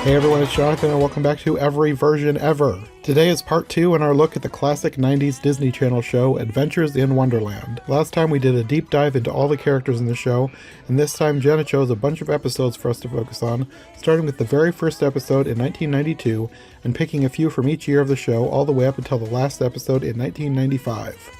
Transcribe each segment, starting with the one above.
Hey everyone, it's Jonathan and welcome back to Every Version Ever. Today is part 2 in our look at the classic 90s Disney Channel show, Adventures in Wonderland. Last time we did a deep dive into all the characters in the show, and this time Jenna chose a bunch of episodes for us to focus on, starting with the very first episode in 1992, and picking a few from each year of the show all the way up until the last episode in 1995.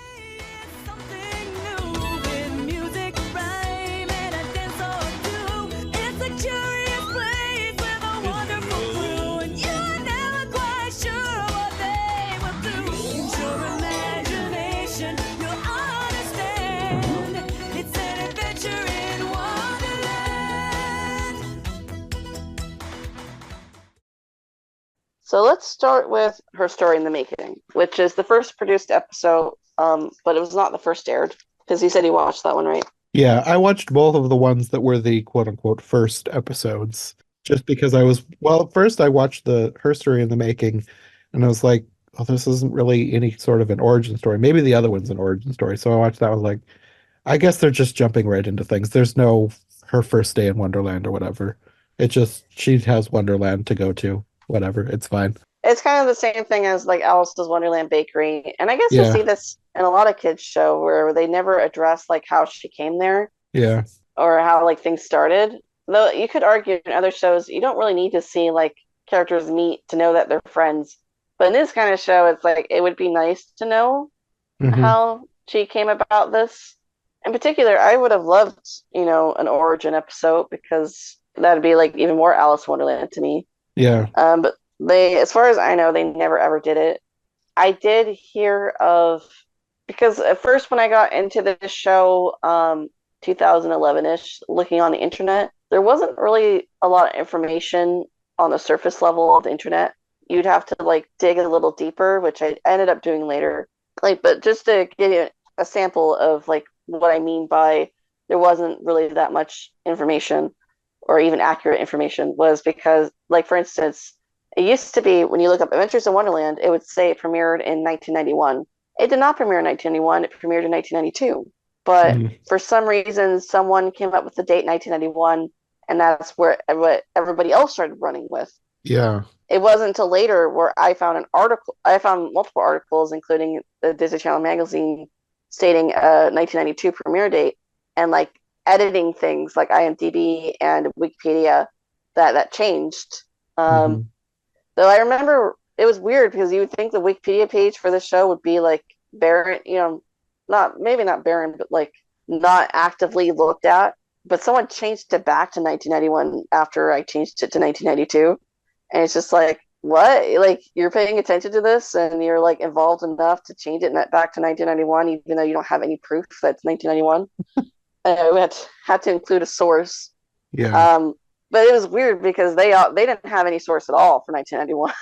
So let's start with her story in the making, which is the first produced episode, but it was not the first aired, because you said you watched that one, right? Yeah, I watched both of the ones that were the quote-unquote first episodes, just because at first I watched the Her Story in the Making, and I was like, oh, this isn't really any sort of an origin story. Maybe the other one's an origin story. So I watched that, I was like, I guess they're just jumping right into things. There's no her first day in Wonderland or whatever. It just, she has Wonderland to go to. Whatever, it's fine. It's kind of the same thing as like Alice's Wonderland Bakery, and I guess you Yeah, see this in a lot of kids' show where they never address like how she came there yeah, or how like things started. Though you could argue in other shows you don't really need to see like characters meet to know that they're friends, but in this kind of show, it's like it would be nice to know hmm, how she came about this. In particular, I would have loved, an origin episode because that'd be like even more Alice Wonderland to me. yeah. But as far as I know, they never ever did it. I did hear of because at first when I got into this show, 2011-ish, looking on the internet, there wasn't really a lot of information on the surface level of the internet. You'd have to like dig a little deeper, which I ended up doing later. Like, but just to give you a sample of like what I mean by there wasn't really that much information or even accurate information was because, like, for instance, it used to be when you look up Adventures in Wonderland, it would say it premiered in 1991. It did not premiere in 1991, it premiered in 1992. But Hmm. for some reason, someone came up with the date 1991, and that's where what everybody else started running with. Yeah. It wasn't until later where I found multiple articles, including the Disney Channel magazine, stating a 1992 premiere date, and like editing things like IMDb and Wikipedia that changed. Um, Hmm. though I remember it was weird because you would think the Wikipedia page for the show would be like barren, not maybe not barren, but like not actively looked at. But someone changed it back to 1991 after I changed it to 1992, and it's just like, what? Like you're paying attention to this and you're like involved enough to change it back to 1991, even though you don't have any proof that it's 1991. We had to include a source. Yeah. Um, but it was weird because they didn't have any source at all for 1991.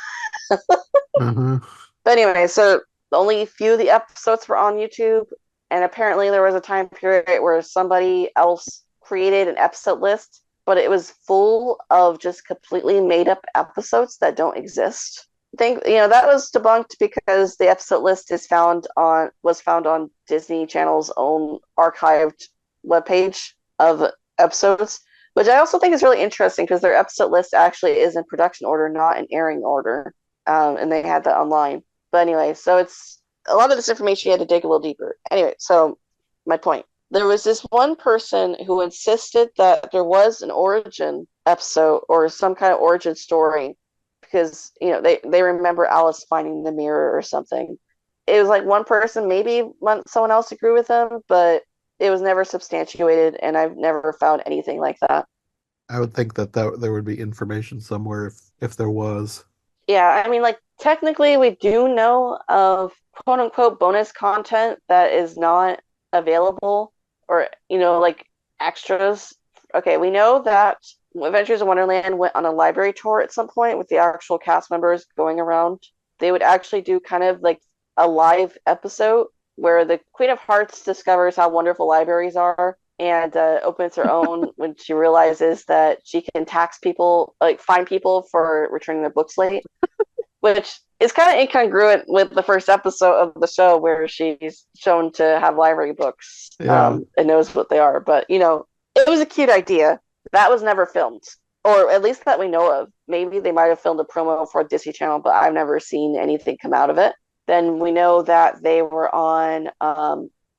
Uh-huh. But anyway, so only a few of the episodes were on YouTube, and apparently there was a time period where somebody else created an episode list, but it was full of just completely made up episodes that don't exist. I think that was debunked because the episode list was found on Disney Channel's own archived webpage of episodes, which I also think is really interesting because their episode list actually is in production order, not in airing order, and they had that online. But anyway, so it's a lot of this information you had to dig a little deeper. Anyway, so my point. There was this one person who insisted that there was an origin episode or some kind of origin story because they remember Alice finding the mirror or something. It was like one person, maybe someone else agreed with them, but it was never substantiated, and I've never found anything like that. I would think that there would be information somewhere if there was. Yeah, I mean, like technically, we do know of quote unquote bonus content that is not available or, like extras. Okay, we know that Adventures in Wonderland went on a library tour at some point with the actual cast members going around. They would actually do kind of like a live episode where the Queen of Hearts discovers how wonderful libraries are and opens her own when she realizes that she can tax people, like fine people for returning their books late, which is kind of incongruent with the first episode of the show where she's shown to have library books Yeah. and knows what they are. But, it was a cute idea. That was never filmed. or at least that we know of. Maybe they might have filmed a promo for Disney Channel, but I've never seen anything come out of it. Then we know that they were on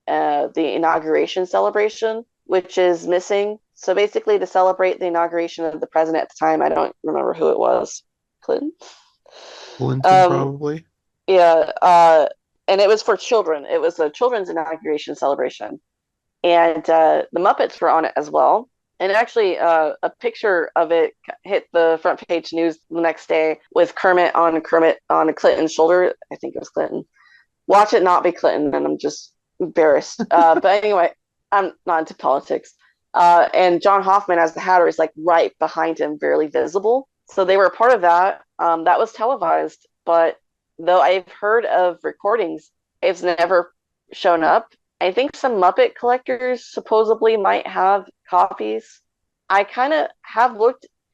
the inauguration celebration, which is missing. So basically, to celebrate the inauguration of the president at the time, I don't remember who it was, Clinton. Clinton, Um, probably. yeah, and it was for children. It was a children's inauguration celebration, and the Muppets were on it as well. And actually, a picture of it hit the front page news the next day with Kermit on Clinton's shoulder. I think it was Clinton. Watch it not be Clinton, and I'm just embarrassed. But anyway, I'm not into politics. And John Hoffman as the Hatter is like right behind him, barely visible. So they were a part of that. That was televised, but though I've heard of recordings, it's never shown up. I think some Muppet collectors supposedly might have copies. I kind of have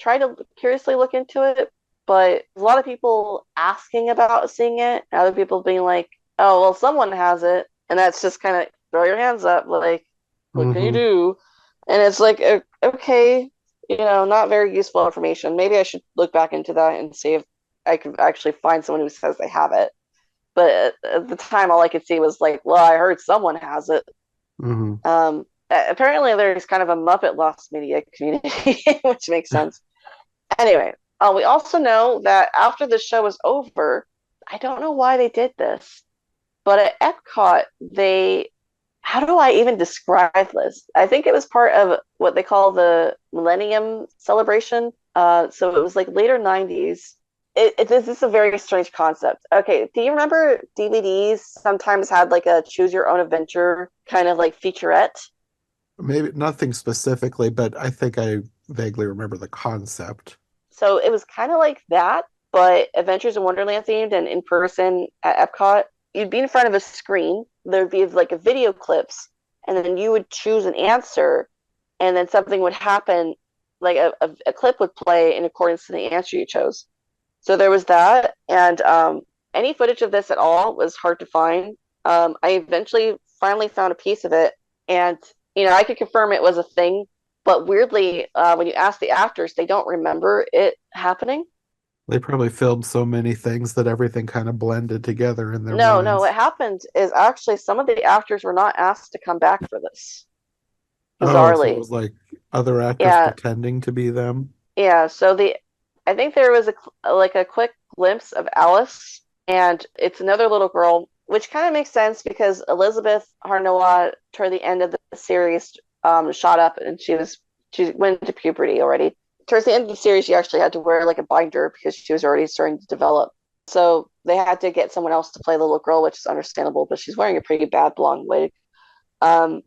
tried to curiously look into it, but a lot of people asking about seeing it, and other people being like, oh, well, someone has it. And that's just kind of throw your hands up, like, what can you Hmm. do? And it's like, okay, not very useful information. Maybe I should look back into that and see if I could actually find someone who says they have it. But at the time, all I could see was like, well, I heard someone has it. Hmm. Apparently, there's kind of a Muppet lost media community, which makes sense. Anyway, we also know that after the show was over, I don't know why they did this, but at Epcot, how do I even describe this? I think it was part of what they call the Millennium Celebration. So it was like later 90s. This is a very strange concept. Okay, do you remember DVDs sometimes had like a choose your own adventure kind of like featurette? Maybe nothing specifically, but I think I vaguely remember the concept. So it was kind of like that, but Adventures in Wonderland themed and in person at Epcot. You'd be in front of a screen. There'd be like a video clips, and then you would choose an answer, and then something would happen, like a clip would play in accordance to the answer you chose. So there was that, and any footage of this at all was hard to find. I eventually finally found a piece of it, and I could confirm it was a thing. But weirdly, when you ask the actors, they don't remember it happening. They probably filmed so many things that everything kind of blended together in their No, no, what minds. happened is actually some of the actors were not asked to come back for this, Oh, so it bizarrely. was like other actors Yeah, pretending to be them. yeah. I think there was like a quick glimpse of Alice, and it's another little girl, which kind of makes sense because Elizabeth Harnois, toward the end of the series, shot up and she went into puberty already. Towards the end of the series, she actually had to wear like a binder because she was already starting to develop. So they had to get someone else to play the little girl, which is understandable, but she's wearing a pretty bad blonde wig. Um,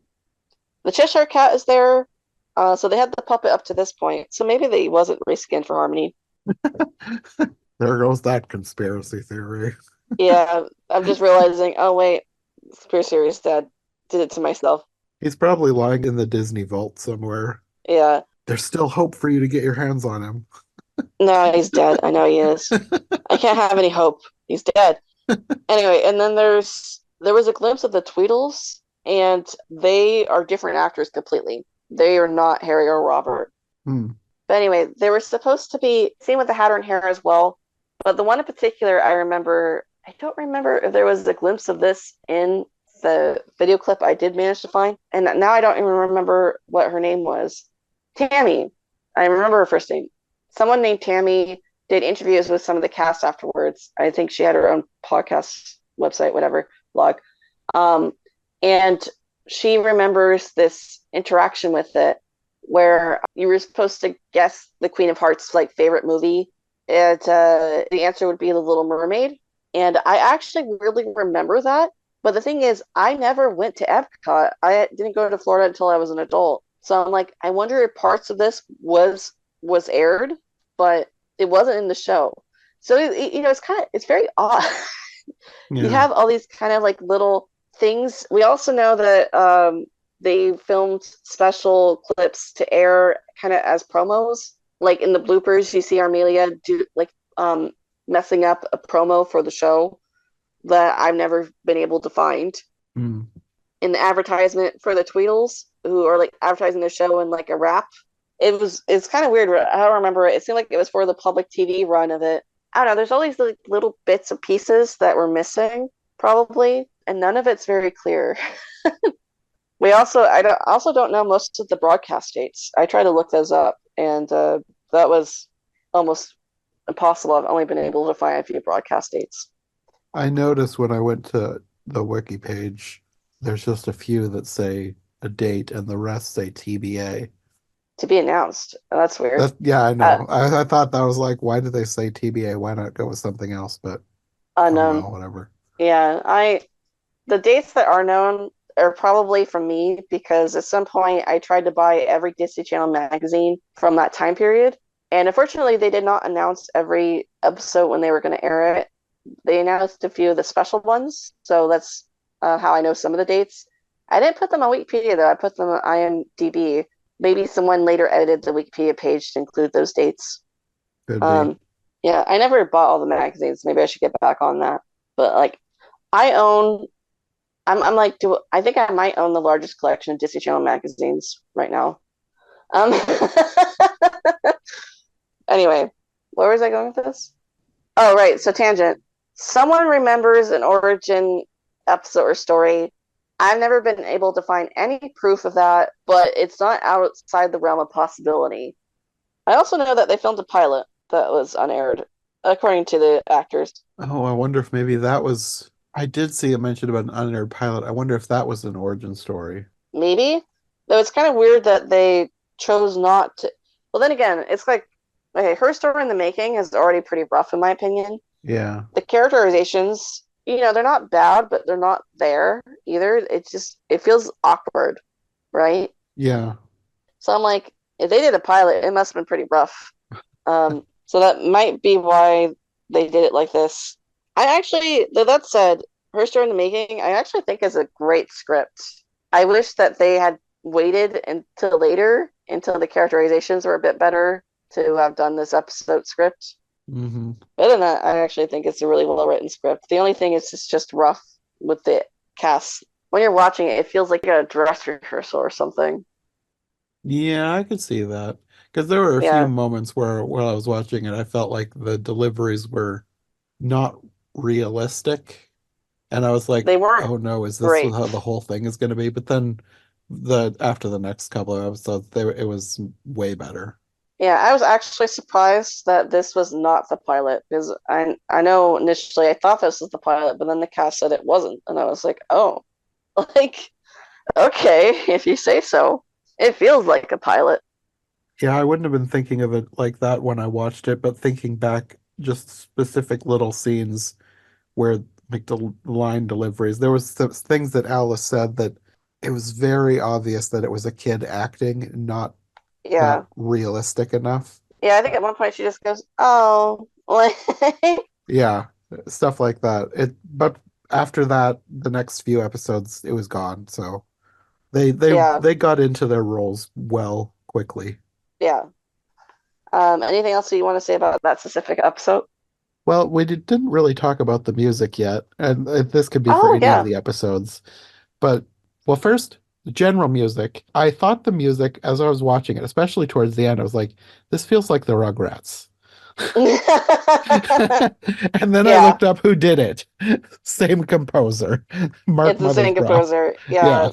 the Cheshire Cat is there. So they had the puppet up to this point. So maybe they wasn't reskinned for Harmony. There goes that conspiracy theory. Yeah, I'm just realizing, oh wait, Spear Series Dad did it to myself. He's probably lying in the Disney vault somewhere. Yeah. There's still hope for you to get your hands on him. No, he's dead. I know he is. I can't have any hope. He's dead. Anyway, and then there was a glimpse of the Tweedles, and they are different actors completely. They are not Harry or Robert. Hmm. But anyway, they were supposed to be seen with the Hatter and Hare as well. But the one in particular I remember, I don't remember if there was a glimpse of this in the video clip I did manage to find. And now I don't even remember what her name was. Tammy. I remember her first name. Someone named Tammy did interviews with some of the cast afterwards. I think she had her own podcast website, whatever, blog. Um, and she remembers this interaction with it where you were supposed to guess the Queen of Hearts like favorite movie. The answer would be The Little Mermaid, and I actually really remember that. But the thing is, I never went to Epcot. I didn't go to Florida until I was an adult. So I'm like, I wonder if parts of this was aired, but it wasn't in the show. So it's very odd. You Yeah. have all these kind of like little things. We also know that they filmed special clips to air kind of as promos. Like in the bloopers, you see Armelia do like messing up a promo for the show that I've never been able to find. Hmm. In the advertisement for the Tweedles, who are like advertising their show in like a rap. it's kind of weird. I don't remember it. It seemed like it was for the public TV run of it. I don't know. There's all these like little bits and pieces that were missing, probably, and none of it's very clear. I also don't know most of the broadcast dates. I tried to look those up, and that was almost impossible. I've only been able to find a few broadcast dates I noticed when I went to the wiki page, there's just a few that say a date and the rest say TBA. to be announced. That's weird. That yeah, I Uh, know. I thought that was like, why did they say TBA? Why not go with something else? But oh unknown. well, whatever. Yeah, I the dates that are known are probably from me because at some point I tried to buy every Disney Channel magazine from that time period. And unfortunately, they did not announce every episode when they were going to air it. They announced a few of the special ones. So that's how I know some of the dates. I didn't put them on Wikipedia, though. I put them on IMDb. Maybe someone later edited the Wikipedia page to include those dates. Could be. Um, yeah, I never bought all the magazines. Maybe I should get back on that. But like, I own I'm like, I think I might own the largest collection of Disney Channel magazines right now. Um, anyway, where was I going with this? Oh, right. So tangent. Someone remembers an origin episode or story. I've never been able to find any proof of that, but it's not outside the realm of possibility. I also know that they filmed a pilot that was unaired, according to the actors. Oh, I wonder if maybe that was. I did see a mention about an unaired pilot. I wonder if that was an origin story. Maybe. Though it's kind of weird that they chose not to. Well, then again, it's like, okay, her story in the making is already pretty rough, in my opinion. Yeah, The characterizations, they're not bad, but they're not there either. It feels awkward, right? yeah. So I'm like, if they did a pilot, it must have been pretty rough. So that might be why they did it like this. I actually, though that said, her story in the making, I actually think is a great script. I wish that they had waited until later, until the characterizations were a bit better to have done this episode script. Hmm. Other than that, I actually think it's a really well written script. The only thing is it's just rough with the cast. When you're watching it, it feels like a dress rehearsal or something. Yeah, I could see that. Because there were a few Yeah, moments where while I was watching it, I felt like the deliveries were not realistic. And I was like, they weren't oh no, is this great. how the whole thing is going to be? But then the after the next couple of episodes, it was way better. Yeah, I was actually surprised that this was not the pilot because I know initially I thought this was the pilot, but then the cast said it wasn't, and I was like, oh, like okay, if you say so. It feels like a pilot. Yeah, I wouldn't have been thinking of it like that when I watched it, but thinking back just specific little scenes where like the line deliveries, there was things that Alice said that it was very obvious that it was a kid acting, not Yeah, realistic enough. yeah. I think at one point she just goes, "Oh," like Yeah, stuff like that. But after that, the next few episodes, it was gone. So they they yeah, they got into their roles well quickly. yeah. Anything else you want to say about that specific episode? Well, didn't really talk about the music yet, and this could be for Oh any of yeah. the episodes. But well, first, the general music. I thought the music as I was watching it, especially towards the end, I was like, this feels like the Rugrats. And then I Yeah, looked up who did it. Same composer, Mark it's the same Mothersbaugh. composer. Yeah,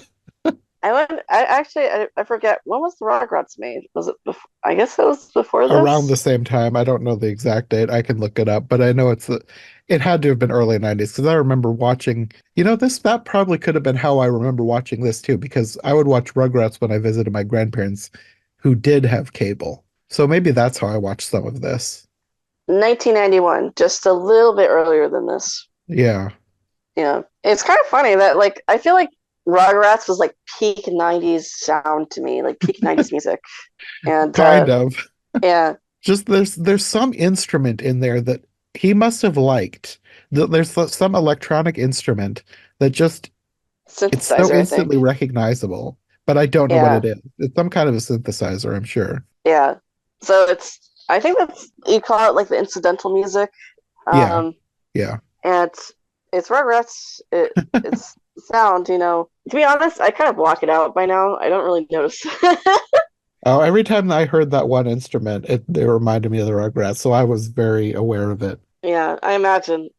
Yeah, I forget when was the Rugrats made? Was it before? I guess it was before around the this. same time. I don't know the exact date. I can look it up, but I know it had to have been early 90s because I remember watching, that probably could have been how I remember watching this too, because I would watch Rugrats when I visited my grandparents who did have cable. So maybe that's how I watched some of this. 1991, just a little bit earlier than this. Yeah, Yeah, it's kind of funny that like I feel like Rugrats was like peak '90s sound to me, like peak '90s music, and kind of. yeah, Just there's some instrument in there that he must have liked. There's some electronic instrument that just it's so synthesizer, I instantly think. recognizable, but I don't know what it Yeah, is. It's some kind of a synthesizer, I'm sure. yeah. So I think that's you call it like the incidental music, Yeah, um, yeah. and it's Rugrats. It's sound, To be honest, I kind of block it out by now. I don't really notice. Oh, every time I heard that one instrument, it reminded me of the Rugrats, so I was very aware of it. Yeah, I imagine.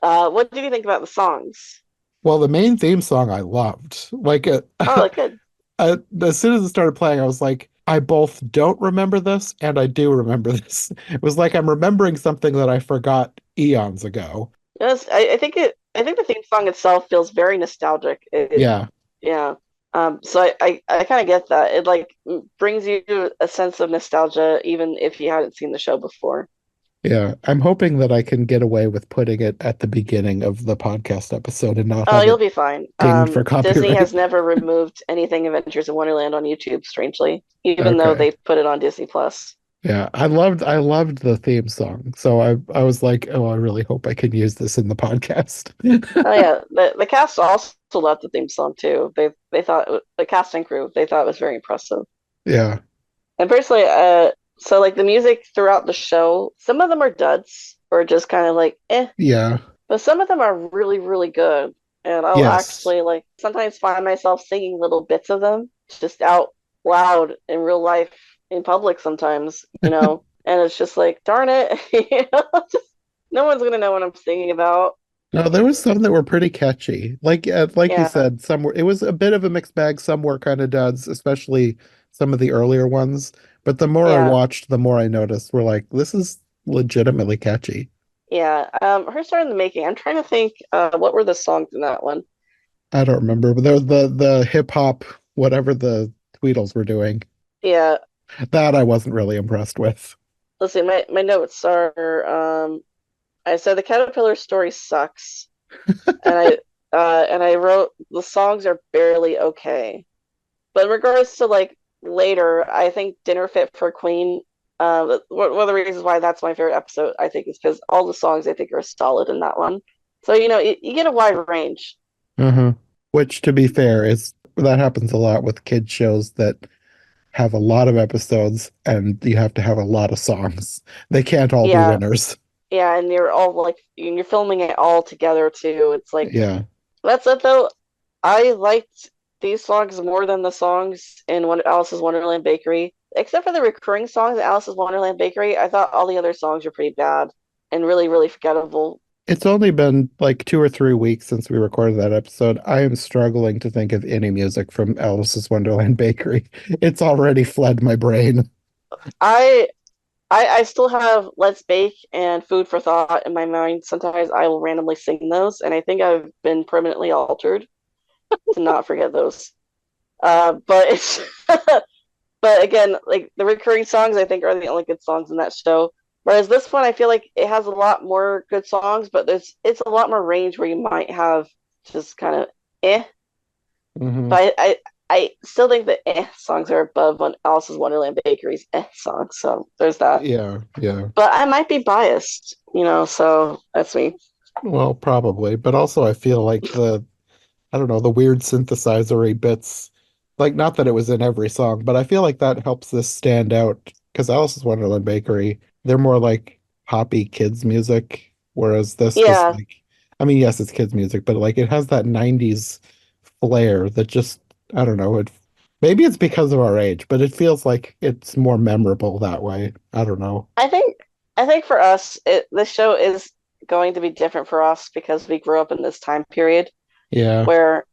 What did you think about the songs? Well, the main theme song I loved. Like, Oh, good. as soon as it started playing, I was like, I both don't remember this and I do remember this. It was like I'm remembering something that I forgot eons ago. Yes, I think the theme song itself feels very nostalgic. Yeah, Yeah. So I kind of get that. It like brings you a sense of nostalgia, even if you hadn't seen the show before. yeah. I'm hoping that I can get away with putting it at the beginning of the podcast episode and not Oh, have you'll it be fine. dinged for Disney has copyright. never removed anything Adventures in Wonderland on YouTube, strangely, even though Okay. they put it on Disney Plus. Yeah, I loved the theme song. So I was like, oh, I really hope I can use this in the podcast. Oh yeah, the cast also loved the theme song too. They thought the cast and crew they thought it was very impressive. Yeah, And personally, so like the music throughout the show, some of them are duds or just kind of like eh, yeah, but some of them are really, really good. And I'll yes. actually like sometimes find myself singing little bits of them just out loud in real life in public sometimes, and it's just like, darn it, just no one's gonna know what I'm singing about. No, there was some that were pretty catchy. Like you Yeah, said, some were it was a bit of a mixed bag. Some were kind of duds, especially some of the earlier ones. But the more I yeah, watched, the more I noticed we're like, this is legitimately catchy. yeah. Her star in the making. I'm trying to think, what were the songs in that one? I don't remember, but there was the hip hop, whatever the Tweedles were doing. Yeah, That I wasn't really impressed with. let's see. My notes are, I said the caterpillar story sucks, and I wrote the songs are barely okay. But in regards to like later, I think Dinner Fit for a Queen. One of the reasons why that's my favorite episode, I think, is because all the songs I think are solid in that one. So you get a wide range. Uh-huh. Which, to be fair, is that happens a lot with kid shows that have a lot of episodes and you have to have a lot of songs. They can't all be Yeah, winners. yeah, and you're all like you're filming it all together too. It's like Yeah. that's it though. I liked these songs more than the songs in Alice's Wonderland Bakery, except for the recurring songs in Alice's Wonderland Bakery. I thought all the other songs were pretty bad and really, really forgettable. It's only been like 2 or 3 weeks since we recorded that episode. I am struggling to think of any music from Alice's Wonderland Bakery. It's already fled my brain. I I still have Let's Bake and Food for Thought in my mind. Sometimes I will randomly sing those, and I think I've been permanently altered to not forget those. But it's but again, like the recurring songs, I think are the only good songs in that show. Whereas this one, I feel like it has a lot more good songs, but it's a lot more range where you might have just kind of eh. Hmm. But I still think the eh songs are above on Alice's Wonderland Bakery's eh songs. So there's that. Yeah, yeah. But I might be biased, so that's me. Well, probably. But also I feel like I don't know, the weird synthesizery bits, like not that it was in every song, but I feel like that helps this stand out because Alice's Wonderland Bakery, they're more like poppy kids music, whereas this just Yeah, like, I mean, yes, it's kids music, but like it has that 90s flair that just, I don't know, maybe it's because of our age, but it feels like it's more memorable that way. I don't know. I think I think for us, this show is going to be different for us because we grew up in this time period Yeah. where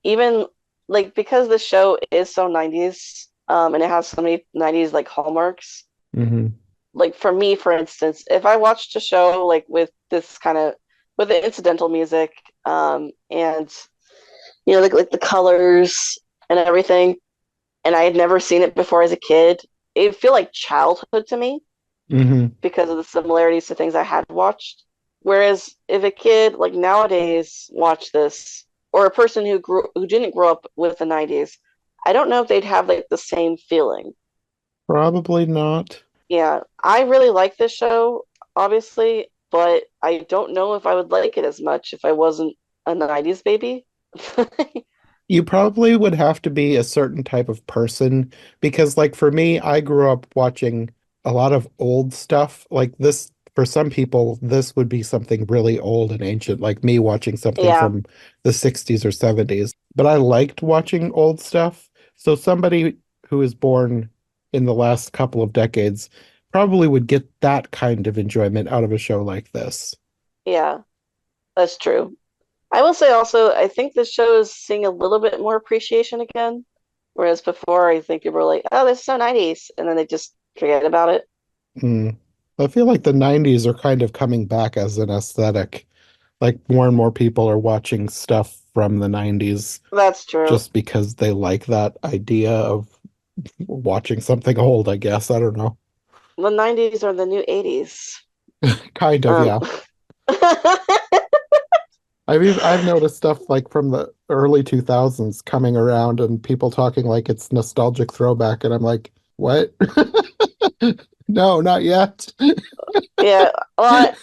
even like because the show is so 90s, and it has so many 90s like hallmarks. Hmm. Like for me, for instance, if I watched a show like with this kind of with the incidental music, and like the colors and everything, and I had never seen it before as a kid, it'd feel like childhood to me Hmm. because of the similarities to things I had watched. Whereas if a kid like nowadays watched this, or a person who didn't grow up with the 90s, I don't know if they'd have like the same feeling. Probably not. Yeah, I really like this show, obviously, but I don't know if I would like it as much if I wasn't a 90s baby. You probably would have to be a certain type of person because, like, for me, I grew up watching a lot of old stuff. Like, this, for some people, this would be something really old and ancient, like me watching something Yeah, from the 60s or 70s. But I liked watching old stuff. So, somebody who is born in the last couple of decades probably would get that kind of enjoyment out of a show like this. Yeah, that's true. I will say also, I think this show is seeing a little bit more appreciation again, whereas before I think people were like, "Oh, this is so 90s," and then they just forget about it. Hmm. I feel like the 90s are kind of coming back as an aesthetic. Like more and more people are watching stuff from the 90s That's true. just because they like that idea of watching something old, I guess. I don't know. The 90s are the new 80s. Kind of, Um, yeah. I've noticed stuff like from the early 2000s coming around and people talking like it's nostalgic throwback, and I'm like, what? No, not yet. yeah, well,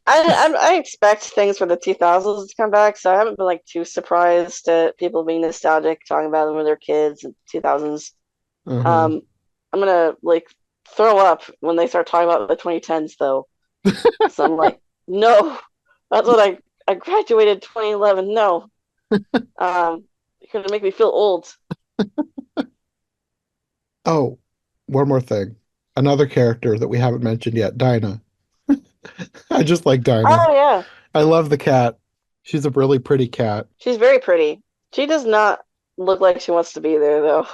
I expect things for the 2000s to come back, so I haven't been like too surprised at people being nostalgic, talking about them with their kids in 2000s. Uh-huh. Um, I'm gonna like throw up when they start talking about the 2010s though. So I'm like, no, that's what I graduated 2011. No, you're gonna make me feel old. Oh, one more thing. Another character that we haven't mentioned yet, Dinah. I just like Dinah. Oh yeah, I love the cat. She's a really pretty cat. she's very pretty. She does not look like she wants to be there though.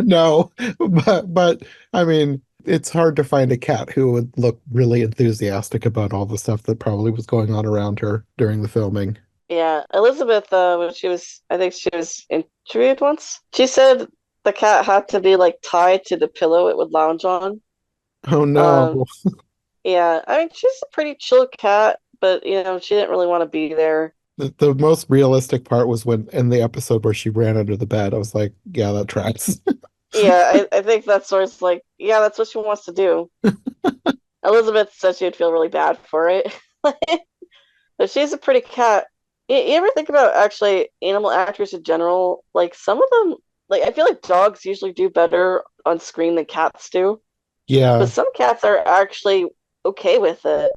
No, but I mean, it's hard to find a cat who would look really enthusiastic about all the stuff that probably was going on around her during the filming. Yeah, Elizabeth, when she was, I think she was interviewed once. She said the cat had to be like tied to the pillow it would lounge on. Oh Um, no. yeah, I mean, she's a pretty chill cat, but she didn't really want to be there. The most realistic part was when in the episode where she ran under the bed. I was like, yeah, that tracks. Yeah, I think that's sort of like, yeah, that's what she wants to do. Elizabeth said she would feel really bad for it. But she's a pretty cat. You ever think about actually animal actors in general? Like some of them, like I feel like dogs usually do better on screen than cats do. But Yeah. some cats are actually okay with it.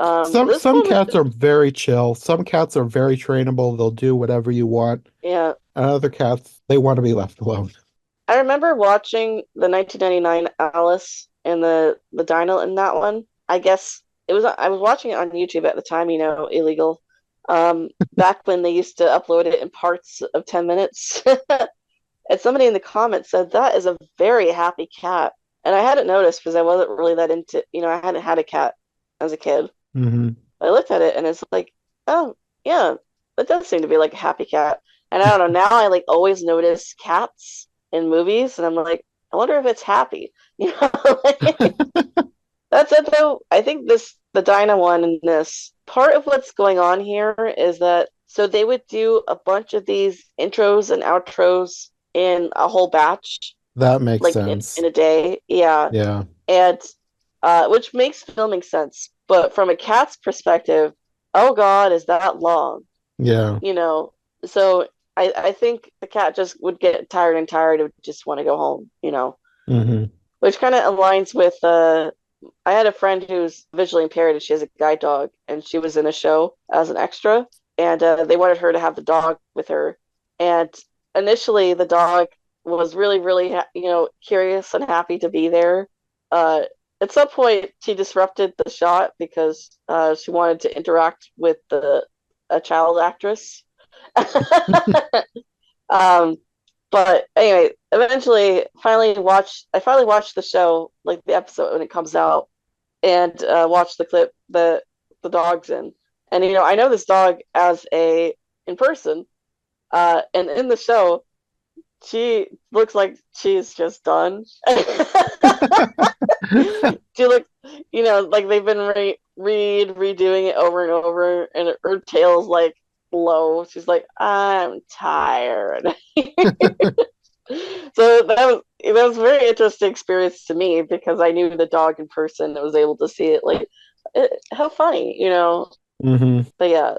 This Some one, cats are very chill. Some cats are very trainable. They'll do whatever you want. yeah. And other cats, they want to be left alone. I remember watching the 1999 Alice and the Dino in that one. I guess it was I was watching it on YouTube at the time, illegal. Back when they used to upload it in parts of 10 minutes. And somebody in the comments said that is a very happy cat. And I hadn't noticed because I wasn't really that into, I hadn't had a cat as a kid. Hmm. I looked at it and it's like, oh, yeah, that does seem to be like a happy cat. And I don't know, now I like always notice cats in movies and I'm like, I wonder if it's happy. Like, that's it though. I think the Dinah one in this, part of what's going on here is that so they would do a bunch of these intros and outros in a whole batch, That makes like in sense. a day. Yeah. Yeah. And which makes filming sense. But from a cat's perspective, oh God, is that long? Yeah. You know, so I think the cat just would get tired and tired of just want to go home, Hmm. which kind of aligns with I had a friend who's visually impaired and she has a guide dog and she was in a show as an extra and they wanted her to have the dog with her. And initially the dog was really, really, curious and happy to be there. Uh, at some point, she disrupted the shot because she wanted to interact with a child actress. um, but anyway, eventually, I finally watched the show, like the episode when it comes out, and watched the clip that the dog's in. And I know this dog as a in person, and in the show, she looks like she's just done. She looks, like they've been redoing it over and over, and her tail's like low. She's like, I'm tired. So that was a very interesting experience to me because I knew the dog in person and was able to see it. Like, how funny. Hmm. But yeah.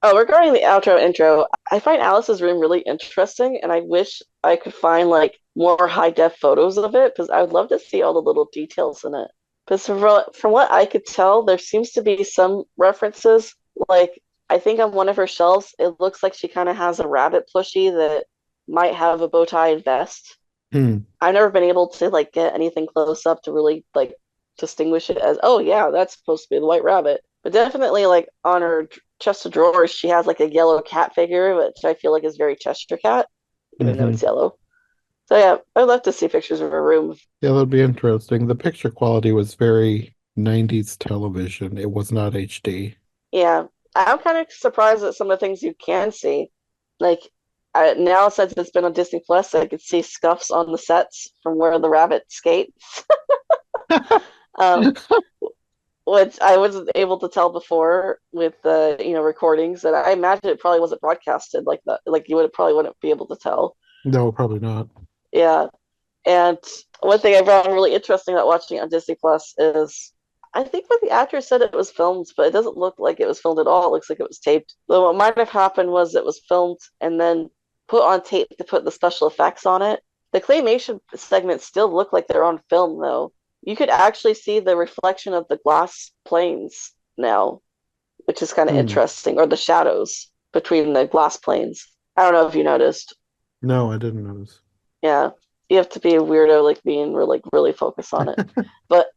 Oh, regarding the outro intro, I find Alice's room really interesting, and I wish I could find like more high def photos of it because I would love to see all the little details in it. Because from what I could tell, there seems to be some references. Like I think on one of her shelves, it looks like she kind of has a rabbit plushie that might have a bow tie and vest. Hmm. I've never been able to like get anything close up to really like distinguish it as, oh yeah, that's supposed to be the White Rabbit. But definitely like on her chest of drawers, she has like a yellow cat figure, which I feel like is very Cheshire Cat, even though Hmm. it's yellow. So yeah, I'd love to see pictures of her room. Yeah, that'd be interesting. The picture quality was very 90s television. It was not HD. Yeah, I'm kind of surprised at some of the things you can see. Like now, since it's been on Disney Plus, I could see scuffs on the sets from where the rabbit skates, um, which I wasn't able to tell before with the recordings. And I imagine it probably wasn't broadcasted like that. Like you would probably wouldn't be able to tell. No, probably not. Yeah, and one thing I found really interesting about watching it on Disney Plus is I think what the actor said it was filmed, but it doesn't look like it was filmed at all. It looks like it was taped. Though what might have happened was it was filmed and then put on tape to put the special effects on it. The claymation segments still look like they're on film, though. You could actually see the reflection of the glass planes now, which is kind of Hmm. interesting, or the shadows between the glass planes. I don't know if you noticed. No, I didn't notice. Yeah, you have to be a weirdo like me and like really focus on it. But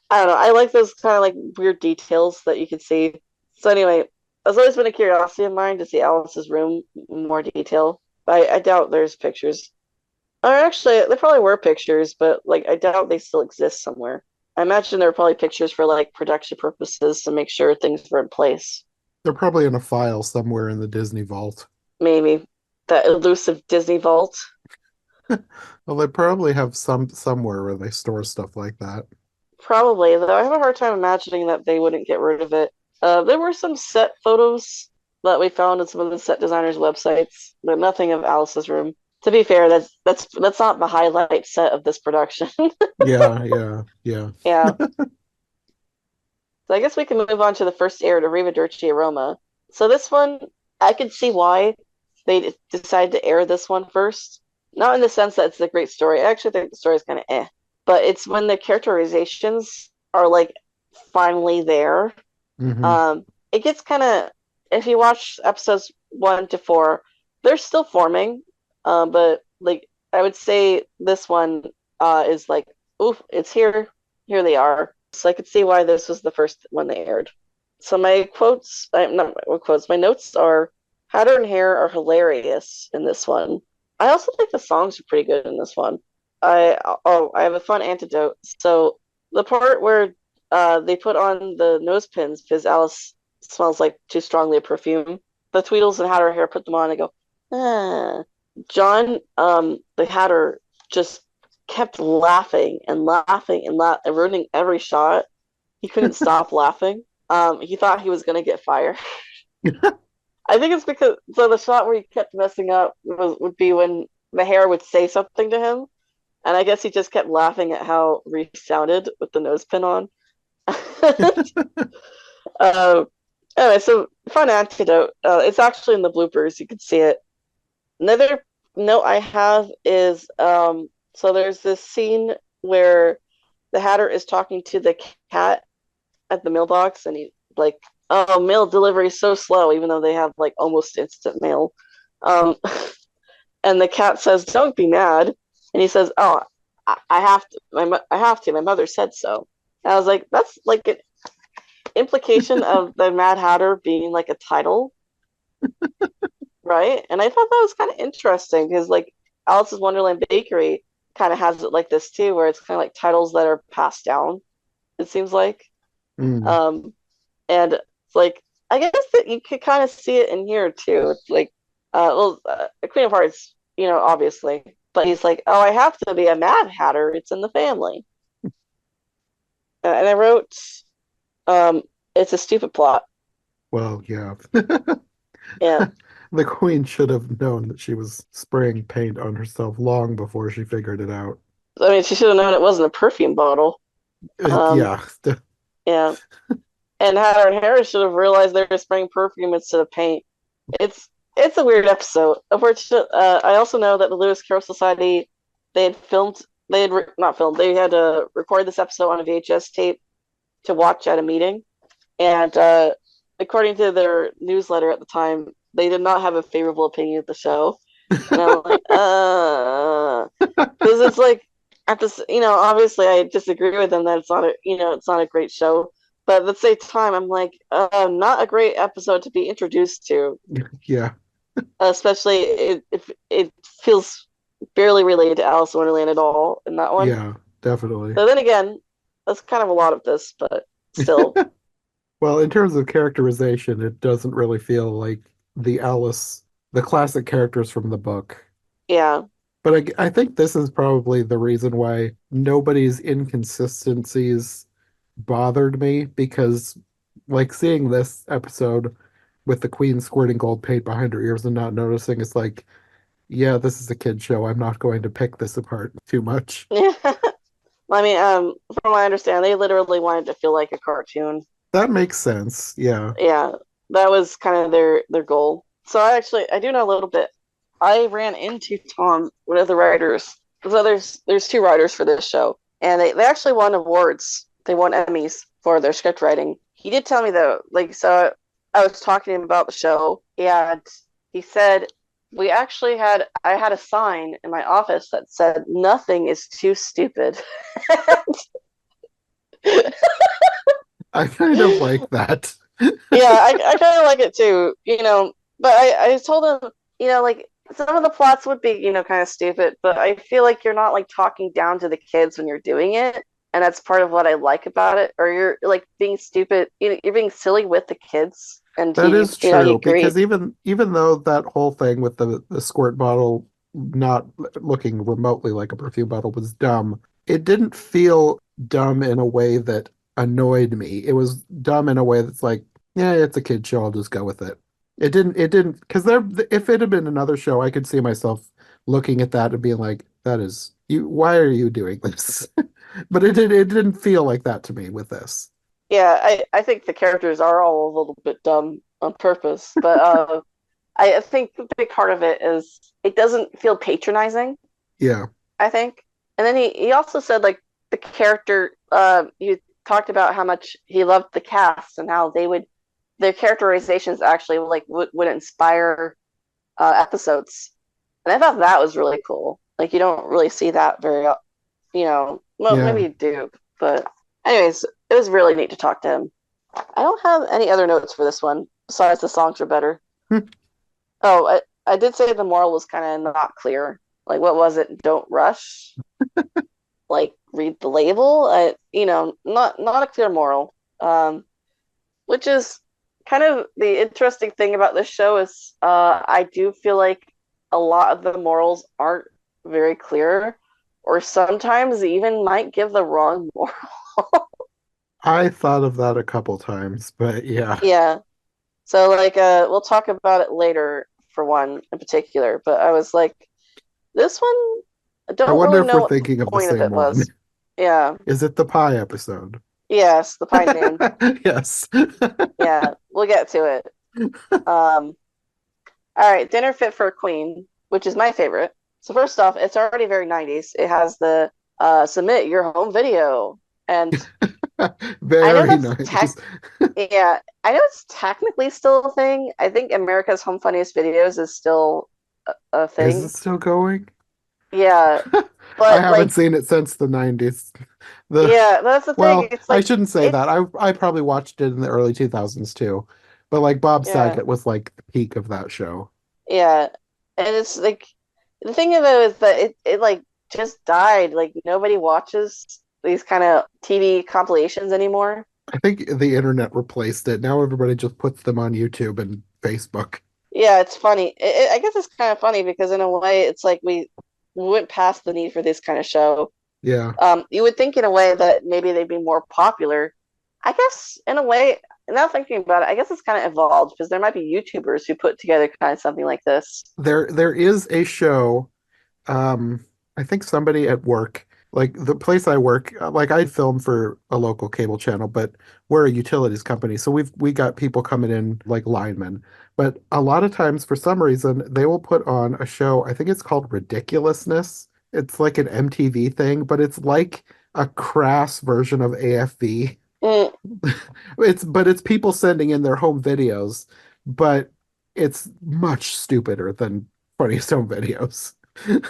I don't know. I like those kind of like weird details that you can see. So anyway, it's always been a curiosity of mine to see Alice's room in more detail. But I doubt there's pictures. Or actually, there probably were pictures, but like I doubt they still exist somewhere. I imagine there were probably pictures for like production purposes to make sure things were in place. They're probably in a file somewhere in the Disney vault. Maybe that elusive Disney vault. Well, they probably have somewhere where they store stuff like that. Probably, though I have a hard time imagining that they wouldn't get rid of it. There were some set photos that we found in some of the set designers' websites, but nothing of Alice's room. To be fair, that's not the highlight set of this production. Yeah, yeah, yeah. Yeah. So I guess we can move on to the first aired Arrivederci Aroma. So this one, I can see why they decided to air this one first. Not in the sense that it's a great story. I actually think the story is kind of but it's when the characterizations are like finally there. Hmm. It gets kind of if you watch episodes 1 to 4, they're still forming. But like I would say this one is like, oof, it's here. Here they are. So I could see why this was the first one they aired. So my quotes, I'm not my quotes, my notes are Hatter and Hare are hilarious in this one. I also think the songs are pretty good in this one. I have a fun antidote. So the part where they put on the nose pins because Alice smells like too strongly a perfume. The Tweedles and Hatter Hare put them on and go, ah. John, the Hatter, just kept laughing and laughing and ruining every shot. He couldn't stop laughing. He thought he was going to get fired. I think it's because so the shot where he kept messing up would be when the Hare would say something to him, and I guess he just kept laughing at how Reese sounded with the nose pin on. uh, anyway, so fun antidote. It's actually in the bloopers. You can see it. Another note I have is so there's this scene where the Hatter is talking to the cat at the mailbox, and he like, oh, mail delivery is so slow, even though they have like almost instant mail. Um, and the cat says, "Don't be mad," and he says, "Oh, I have to. I have to. My mother said so." And I was like, that's like an implication of the Mad Hatter being like a title, right? And I thought that was kind of interesting because like Alice's Wonderland Bakery kind of has it like this too, where it's kind of like titles that are passed down. It seems like, Mm. um, and it's like I guess that you could kind of see it in here too. It's like, Queen of Hearts, obviously, but he's like, oh, I have to be a Mad Hatter. It's in the family. And I wrote, um, it's a stupid plot. Well, yeah. Yeah, The queen should have known that she was spraying paint on herself long before she figured it out. I mean, she should have known it wasn't a perfume bottle. Um, Yeah. yeah, and Hatter and Harris should have realized they were spraying perfume instead of paint. It's it's a weird episode. Unfortunately, I also know that the Lewis Carroll Society they had filmed they had not filmed they had to record this episode on a VHS tape to watch at a meeting, and according to their newsletter at the time, they did not have a favorable opinion of the show. And I'm like, because it's like at this, obviously I disagree with them that it's not it's not a great show, but at the same time, I'm like, not a great episode to be introduced to, Yeah, especially if it feels barely related to Alice in Wonderland at all in that one. yeah, definitely. But then again, that's kind of a lot of this, but still, Well, in terms of characterization, it doesn't really feel like the Alice, the classic characters from the book. yeah, But I think this is probably the reason why nobody's inconsistencies bothered me because, like, seeing this episode with the Queen squirting gold paint behind her ears and not noticing, it's like, yeah, this is a kid show. I'm not going to pick this apart too much. yeah. I mean, from what I understand, they literally wanted to feel like a cartoon. That makes sense. Yeah. Yeah, that was kind of their goal. So I do know a little bit. I ran into Tom, one of the writers. So there's two writers for this show, and they actually won awards. They won Emmys for their script writing. He did tell me though, like so I was talking to him about the show, and he said I had a sign in my office that said nothing is too stupid. I kind of like that. Yeah, I kind of like it too, But I told him, like some of the plots would be, kind of stupid, but I feel like you're not like talking down to the kids when you're doing it, and that's part of what I like about it. Or you're like being stupid, you're being silly with the kids, and That is he true agreed. because even though that whole thing with the squirt bottle not looking remotely like a perfume bottle was dumb, it didn't feel dumb in a way that annoyed me. It was dumb in a way that's like, yeah, it's a kid show, I'll just go with it. It didn't because there if it had been another show, I could see myself looking at that and being like, that is you why are you doing this? But it didn't feel like that to me with this. Yeah, I think the characters are all a little bit dumb on purpose, but I think the big part of it is it doesn't feel patronizing. Yeah. I think. And then he also said like the character you talked about how much he loved the cast and how they would their characterizations actually like would inspire episodes. And I thought that was really cool. Like you don't really see that very well maybe Yeah. you do, but anyways, it was really neat to talk to him. I don't have any other notes for this one besides the songs are better. Oh, I did say the moral was kind of not clear. Like, what was it? Don't rush. Like, read the label. Not a clear moral. Which is kind of the interesting thing about this show is I do feel like a lot of the morals aren't very clear, or sometimes even might give the wrong moral. I thought of that a couple times, but yeah. Yeah. So like we'll talk about it later for one in particular, but I was like this one I I don't wonder really if know we're what the thinking of the point of same it one. was. Yeah. Is it the pie episode? Yes, the Pine Man. Yes. Yeah, we'll get to it. Um all right, Dinner Fit for a Queen, which is my favorite. So first off, it's already very 90s. It has the submit your home video. And I know Very that's nice. tech yeah, I know it's technically still a thing. I think America's Home Funniest Videos is still a Is it thing. still going? Yeah, I but haven't like, seen it since the 90s. The yeah, that's the thing. well, It's I like, shouldn't say that. it's, I probably watched it in the early 2000s too. But like Bob yeah, Saget was like the peak of that show. yeah. And it's like, the thing of it is that it like just died. Like, nobody watches these kind of TV compilations anymore. I think the internet replaced it. Now everybody just puts them on YouTube and Facebook. Yeah, it's funny. I guess it's kind of funny because in a way, it's like we went past the need for this kind of show. Yeah. You would think in a way that maybe they'd be more popular. I guess in a way, now thinking about it, I guess it's kind of evolved because there might be YouTubers who put together kind of something like this. There is a show. I think somebody at work, like the place I work, like I film for a local cable channel, but we're a utilities company, so we got people coming in like linemen. But a lot of times, for some reason, they will put on a show. I think it's called Ridiculousness. It's like an MTV thing, but it's like a crass version of AFV. Mm, It's people sending in their home videos, but it's much stupider than funniest home videos.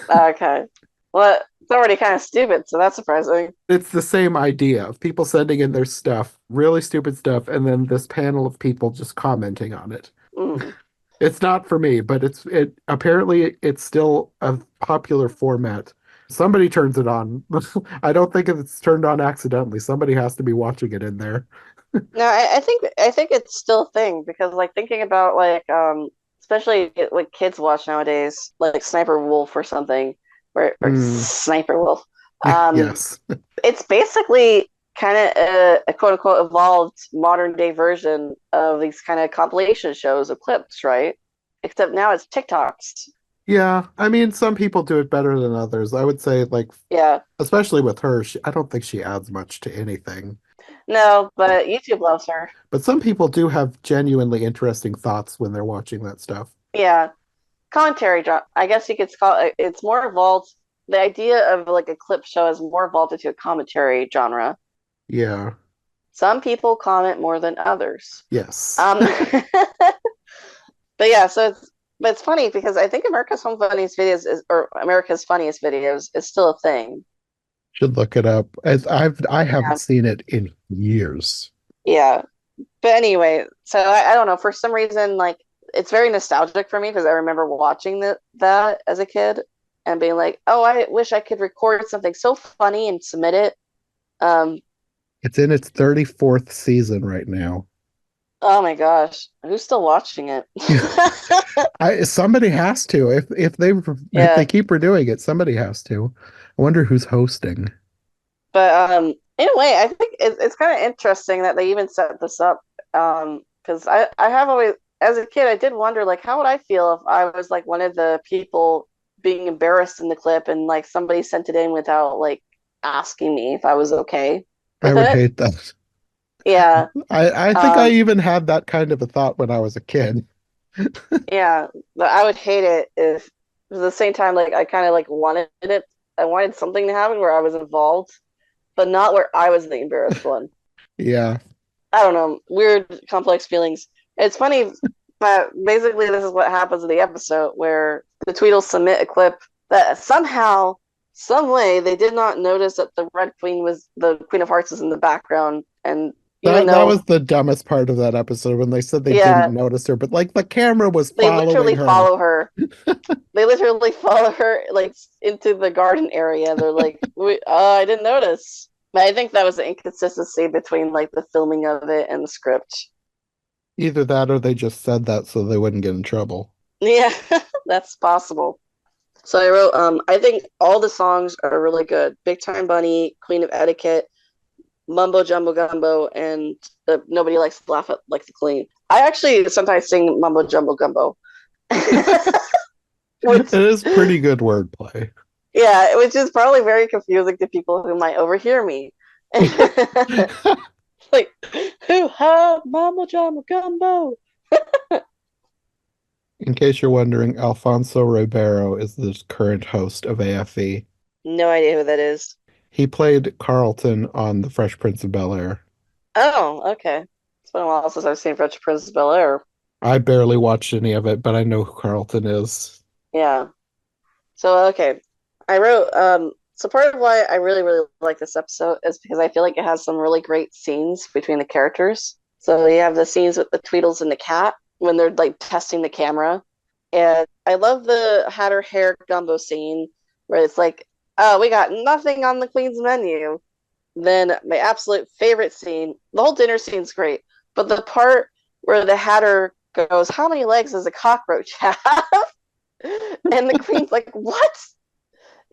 Okay. Well, it's already kind of stupid, so that's surprising. It's the same idea of people sending in their stuff, really stupid stuff, and then this panel of people just commenting on it. Mm. It's not for me, but it apparently it's still a popular format. Somebody turns it on. I don't think it's turned on accidentally. Somebody has to be watching it in there. No, I think it's still a thing because like thinking about like especially what kids watch nowadays, like Sniper Wolf or something, or Hmm. Sniper Wolf. Um, Yes. it's basically kind of a quote unquote evolved modern day version of these kind of compilation shows of clips, right? Except now it's TikToks. Yeah. I mean, some people do it better than others. I would say, like, Yeah. especially with her, I don't think she adds much to anything. No, but YouTube loves her. But some people do have genuinely interesting thoughts when they're watching that stuff. Yeah. Commentary genre. I guess you could call it, it's more evolved. The idea of like a clip show is more evolved into a commentary genre. Yeah. Some people comment more than others. Yes. Um, but yeah, but it's funny because I think America's Funniest Videos is still a thing. Should look it up. As I haven't Yeah, seen it in years. yeah. But anyway, so I don't know. For some reason, like it's very nostalgic for me because I remember watching that as a kid and being like, "Oh, I wish I could record something so funny and submit it." Um, It's in its 34th season right now. oh my gosh, who's still watching it? I somebody has to. If they Yeah, keep redoing it, somebody has to. I wonder who's hosting. but in a way, I think it's kind of interesting that they even set this up. Because I have always, as a kid, I did wonder like how would I feel if I was like one of the people being embarrassed in the clip and like somebody sent it in without like asking me if I was okay I with would it. hate that. Yeah. I think I Um, even had that kind of a thought when I was a kid. yeah, but I would hate it if at the same time like I kind of like wanted it. I wanted something to happen where I was involved, but not where I was the embarrassed one. Yeah. I don't know, weird, complex feelings. It's funny, but basically, this is what happens in the episode where the Tweedles submit a clip that somehow, some way, they did not notice that the Red Queen was the Queen of Hearts is in the background, and even That though, was the dumbest part of that episode when they said they didn't yeah, notice her, but like the camera was they following literally her. follow her. They literally follow her like into the garden area. They're like, I didn't notice." But I think that was the inconsistency between like the filming of it and the script. Either that or they just said that so they wouldn't get in trouble. Yeah, that's possible. So I wrote, I think all the songs are really good. Big Time Bunny, Queen of Etiquette, Mumbo Jumbo Gumbo, and Nobody Likes to Laugh at Like the Queen. I actually sometimes sing Mumbo Jumbo Gumbo, It which, is pretty good wordplay. yeah, which is probably very confusing to people who might overhear me. Like, who ha Mumbo Jumbo Gumbo? In case you're wondering, Alfonso Ribeiro is the current host of AFE. No idea who that is. He played Carlton on The Fresh Prince of Bel-Air. Oh, okay. It's been a while since I've seen Fresh Prince of Bel-Air. I barely watched any of it, but I know who Carlton is. Yeah. So okay, I wrote so part of why I really like this episode is because I feel like it has some really great scenes between the characters. So you have the scenes with the Tweedles and the cat when they're like testing the camera. And I love the Hatter hair gumbo scene where it's like, oh, we got nothing on the Queen's menu. Then my absolute favorite scene, the whole dinner scene's great, but the part where the Hatter goes, how many legs does a cockroach have? And the Queen's like, what?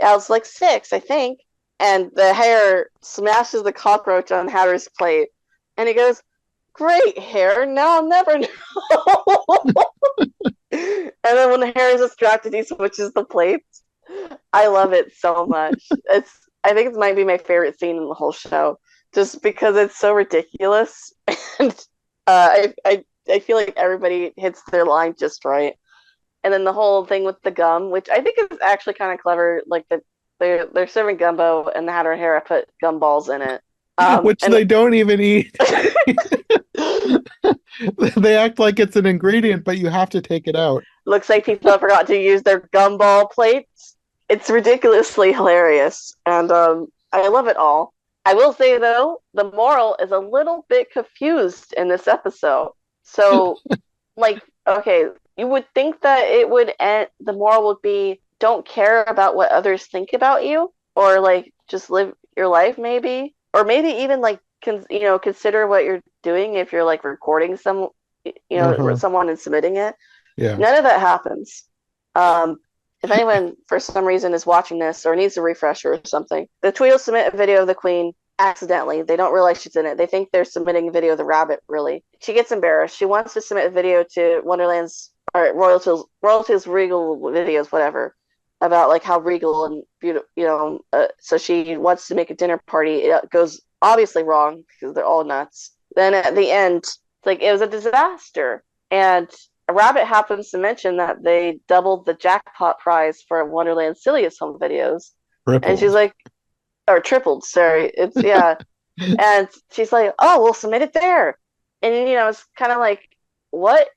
I was like 6, I think. And the hare smashes the cockroach on Hatter's plate. And he goes, great hare, now I'll never know. And then when the hare is distracted, he switches the plates. I love it so much. I think it might be my favorite scene in the whole show, just because it's so ridiculous. And I feel like everybody hits their line just right. And then the whole thing with the gum, which I think is actually kind of clever, like they're serving gumbo and the Hatter Hare put gumballs in it. which And they don't even eat. They act like it's an ingredient, but you have to take it out. looks like people forgot to use their gumball plates. It's ridiculously hilarious, and I love it all. I will say though, the moral is a little bit confused in this episode. So, like, okay, you would think that it would end. The moral would be don't care about what others think about you, or like just live your life, maybe, or maybe even like consider what you're doing if you're like recording Uh-huh. someone and submitting it. Yeah. None of that happens. Um, if anyone for some reason is watching this or needs a refresher or something, the tweet will submit a video of the queen accidentally. They don't realize she's in it. They think they're submitting a video of the rabbit, really. She gets embarrassed. She wants to submit a video to Wonderland's or royalties regal videos, whatever, about like how regal and beautiful, so she wants to make a dinner party. It goes obviously wrong because they're all nuts. Then at the end, like it was a disaster. And a rabbit happens to mention that they doubled the jackpot prize for Wonderland Silliest Home videos. And she's Crippled. like, or tripled, sorry. It's, yeah. And she's like, oh, we'll submit it there. And, it's kind of like, what?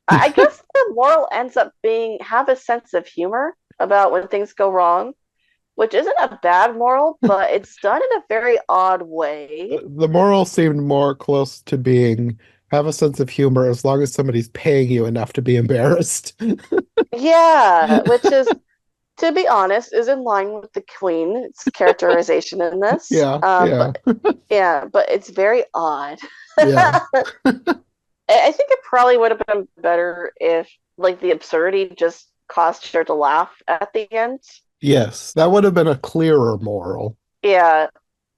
I guess the moral ends up being have a sense of humor about when things go wrong, which isn't a bad moral, but it's done in a very odd way. The moral seemed more close to being have a sense of humor as long as somebody's paying you enough to be embarrassed. Yeah, which is, to be honest, is in line with the Queen's characterization in this. Yeah, yeah, But it's very odd. yeah. I think it probably would have been better if, like, the absurdity just caused her to laugh at the end. Yes, that would have been a clearer moral. Yeah,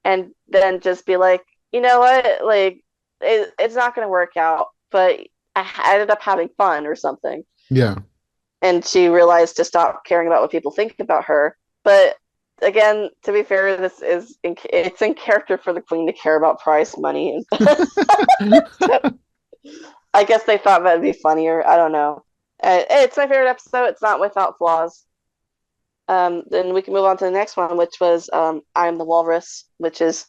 and then just be like, you know what, like, it's not going to work out, but I ended up having fun or something. Yeah. And she realized to stop caring about what people think about her. But again, to be fair, it's in character for the queen to care about prize money. I guess they thought that'd be funnier. I don't know. It's my favorite episode. It's not without flaws. Then we can move on to the next one, which was I Am the Walrus, which is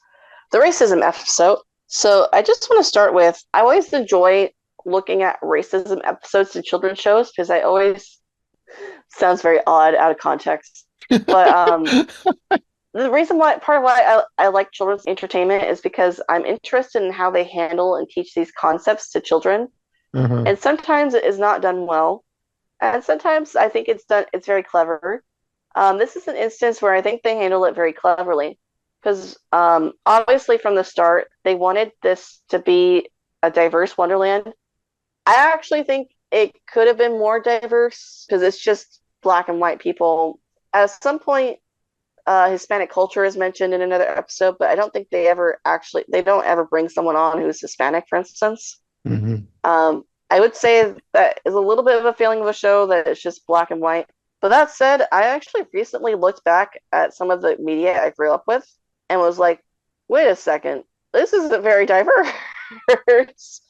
the racism episode. So I just want to start with I always enjoy looking at racism episodes in children's shows because I always sounds very odd out of context. But the reason why part of why I like children's entertainment is because I'm interested in how they handle and teach these concepts to children. Uh-huh. And sometimes it is not done well. And sometimes I think it's very clever. This is an instance where I think they handle it very cleverly. Because obviously from the start, they wanted this to be a diverse Wonderland. I actually think it could have been more diverse because it's just black and white people. At some point, Hispanic culture is mentioned in another episode, but I don't think they don't ever bring someone on who's Hispanic, for instance. Mm-hmm. I would say that is a little bit of a failing of a show that it's just black and white. But that said, I actually recently looked back at some of the media I grew up with and was like, wait a second, this isn't very diverse.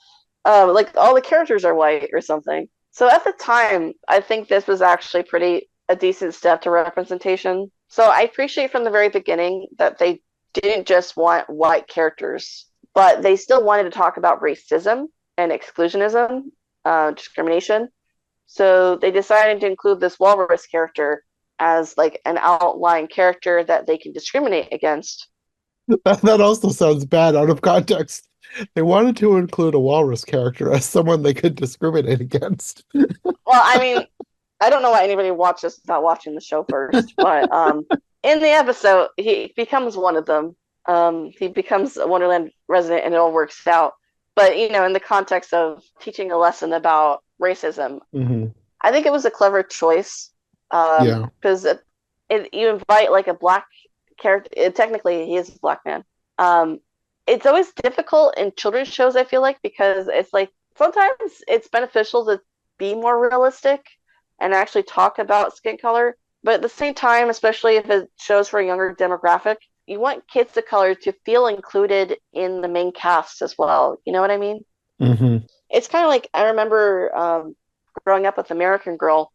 Like all the characters are white or something. So at the time, I think this was actually pretty a decent step to representation. So I appreciate from the very beginning that they didn't just want white characters, but they still wanted to talk about racism and exclusionism, discrimination. So they decided to include this walrus character as like an outlying character that they can discriminate against. That also sounds bad out of context. They wanted to include a walrus character as someone they could discriminate against. Well, I mean, I don't know why anybody watches without watching the show first, but in the episode, he becomes one of them. He becomes a Wonderland resident, and it all works out. But in the context of teaching a lesson about racism, Mm-hmm. I think it was a clever choice Yeah. because you invite like a black character. Technically, he is a black man. It's always difficult in children's shows, I feel like, because it's like sometimes it's beneficial to be more realistic and actually talk about skin color. But at the same time, especially if it shows for a younger demographic, you want kids of color to feel included in the main cast as well. You know what I mean? Mm-hmm. It's kind of like I remember growing up with American Girl,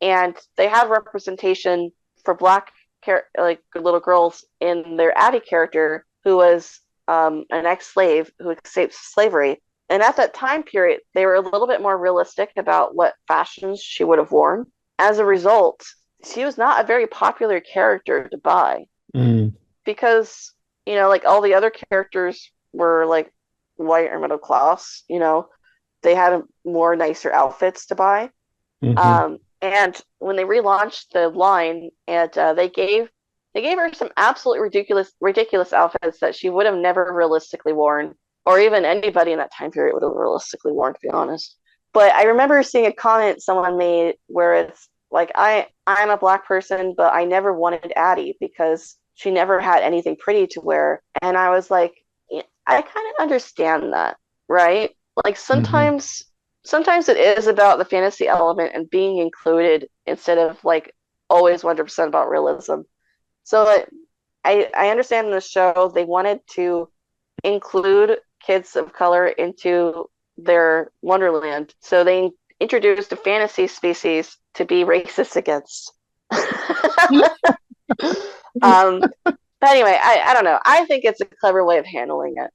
and they had representation for black like little girls in their Addie character, who was an ex-slave who escapes slavery. And at that time period, they were a little bit more realistic about what fashions she would have worn. As a result, she was not a very popular character to buy Mm, because, like all the other characters were like white or middle class, they had more nicer outfits to buy. hmm And when they relaunched the line, and they gave her some absolutely ridiculous outfits that she would have never realistically worn, or even anybody in that time period would have realistically worn, to be honest. But I remember seeing a comment someone made where it's like, I'm a black person, but I never wanted Addie because she never had anything pretty to wear. And I was like, yeah, I kind of understand that, right? Like hmm sometimes it is about the fantasy element and being included instead of like always 100% about realism. So I understand in the show they wanted to include kids of color into their Wonderland. So they introduced a fantasy species to be racist against. um, but anyway, I don't know. I think it's a clever way of handling it.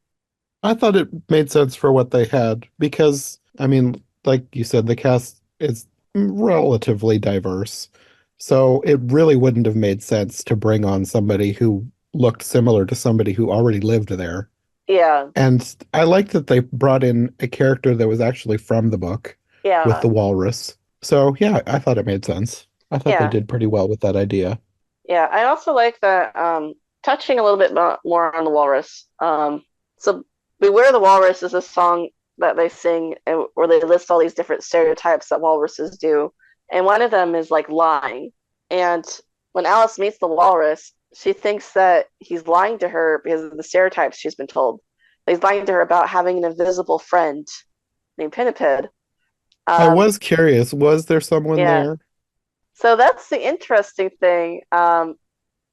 I thought it made sense for what they had because, I mean, like you said, the cast is relatively diverse. So it really wouldn't have made sense to bring on somebody who looked similar to somebody who already lived there. Yeah, And I like that they brought in a character that was actually from the book with yeah, the walrus. So yeah, I thought it made sense. I thought they yeah. did pretty well with that idea. Yeah, I also like that touching a little bit more on the walrus. So Beware the Walrus is a song that they sing where they list all these different stereotypes that walruses do. And one of them is like lying. And when Alice meets the walrus, she thinks that he's lying to her because of the stereotypes she's been told. He's lying to her about having an invisible friend named Pinniped. I Um, was curious, was there someone yeah. there? So that's the interesting thing.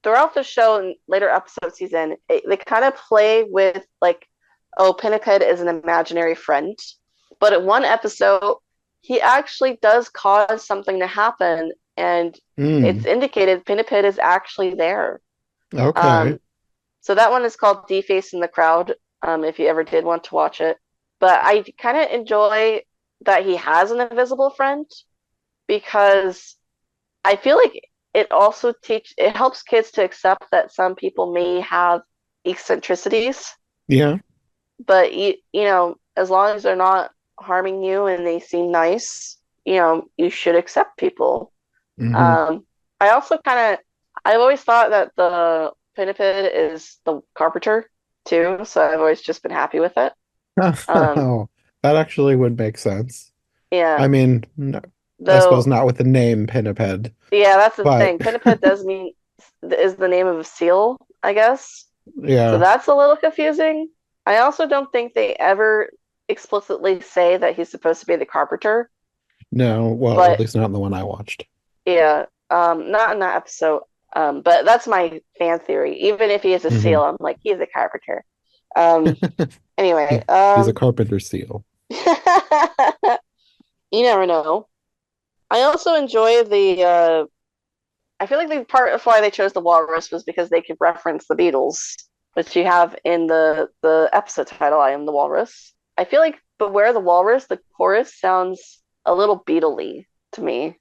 Throughout the show and later episode season, they kind of play with like, oh, Pinniped is an imaginary friend. But at one episode, he actually does cause something to happen, and it's Hmm. indicated Pinniped is actually there. Okay. Um, so that one is called Deface in the Crowd, if you ever did want to watch it. But I kind of enjoy that he has an invisible friend because I feel like it helps kids to accept that some people may have eccentricities, Yeah. but as long as they're not harming you and they seem nice, you should accept people. hmm Um, I also I've always thought that the pinniped is the carpenter too, so I've always just been happy with it. Um, Oh, that actually would make sense. yeah, I mean, no, I suppose though, not with the name Pinniped, yeah, that's the but thing. Pinniped does mean is the name of a seal, I guess. So yeah, that's a little confusing. I also don't think they ever explicitly say that he's supposed to be the carpenter, no, well, at but least not in the one I watched. yeah, not in that episode. But that's my fan theory. Even if he is a seal, hmm I'm like, he's a carpenter. Um, anyway, He's a carpenter seal. you never know. I also enjoy I feel like the part of why they chose the walrus was because they could reference the Beatles, which you have in the episode title, I Am the Walrus. I feel like Beware the Walrus, the chorus sounds a little Beatley to me.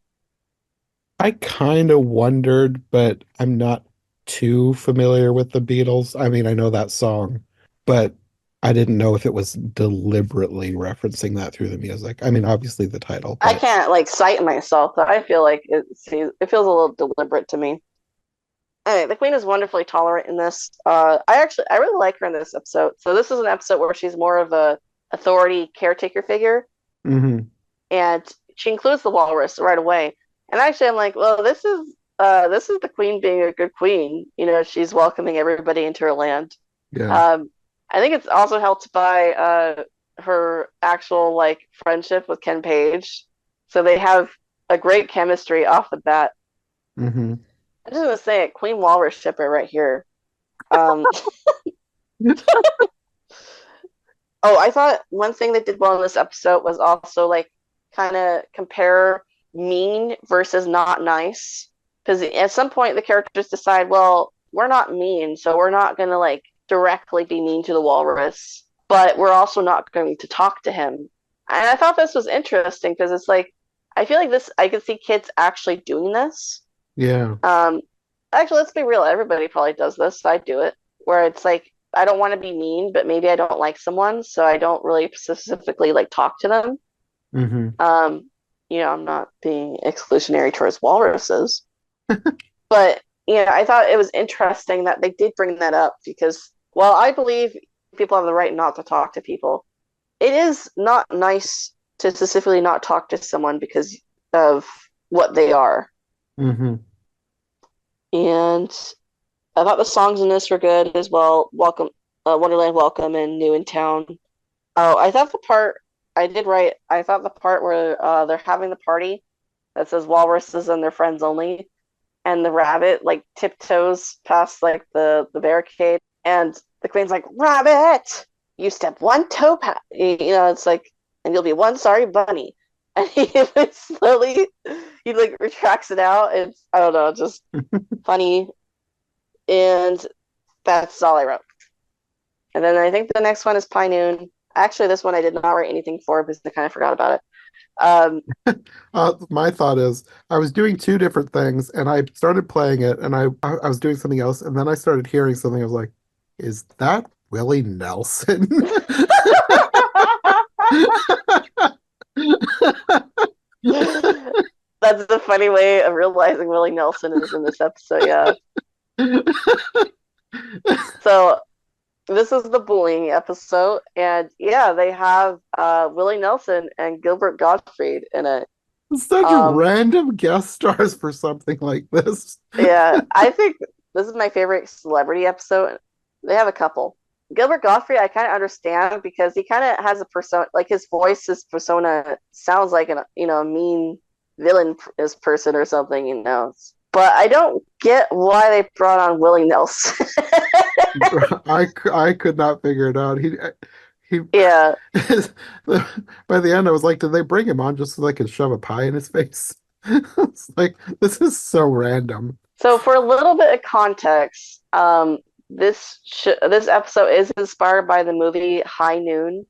I kind of wondered, but I'm not too familiar with the Beatles. I mean, I know that song, but I didn't know if it was deliberately referencing that through the music. I mean, obviously the title, I but can't like cite myself, but I feel like it feels a little deliberate to me. Anyway, the queen is wonderfully tolerant in this. I really like her in this episode. So this is an episode where she's more of a authority caretaker figure, hmm and she includes the walrus right away. And actually, I'm like, well, this is the queen being a good queen. She's welcoming everybody into her land. yeah. Um, I think it's also helped by her actual like friendship with Ken Page. So they have a great chemistry off the bat. hmm I'm just gonna say it, Queen Walrus shipper right here. Um, oh, I thought one thing they did well in this episode was also like kind of compare mean versus not nice. Because at some point the characters decide, well, we're not mean, so we're not gonna like directly be mean to the walrus, but we're also not going to talk to him. And I thought this was interesting because it's like I feel like this I could see kids actually doing this. Yeah. Um, Actually, let's be real. Everybody probably does this. I do it where it's like I don't want to be mean, but maybe I don't like someone, so I don't really specifically like talk to them. Hmm. Um, I'm not being exclusionary towards walruses, but I thought it was interesting that they did bring that up because while I believe people have the right not to talk to people, it is not nice to specifically not talk to someone because of what they are. Hmm. And I thought the songs in this were good as well. Welcome, Wonderland, Welcome, and New in Town. Oh, I thought the part I did right. I thought the part where they're having the party that says walruses and their friends only, and the rabbit like tiptoes past like the barricade, and the queen's like, "Rabbit, you step one toe past." It's like, and you'll be one sorry bunny. And he slowly he like retracts it out. It's I don't know, just funny, and that's all I wrote. And then I think the next one is Pie Noon. Actually, this one I did not write anything for because I kind of forgot about it. Um, My thought is I was doing two different things and I started playing it and I was doing something else and then I started hearing something. I was like, is that Willie Nelson? that's the funny way of realizing Willie Nelson is in this episode. Yeah. So this is the bullying episode, and yeah, they have Willie Nelson and Gilbert Gottfried in it. Such Um, random guest stars for something like this. yeah, I think this is my favorite celebrity episode. They have a couple. Gilbert Gottfried, I kind of understand because he kind of has a persona, like his voice, his persona sounds like a mean villain person or something, But I don't get why they brought on Willie Nelson. I could not figure it out. He Yeah. by the end I was like, did they bring him on just so they could shove a pie in his face? It's like this is so random. So for a little bit of context, this episode is inspired by the movie High Noon.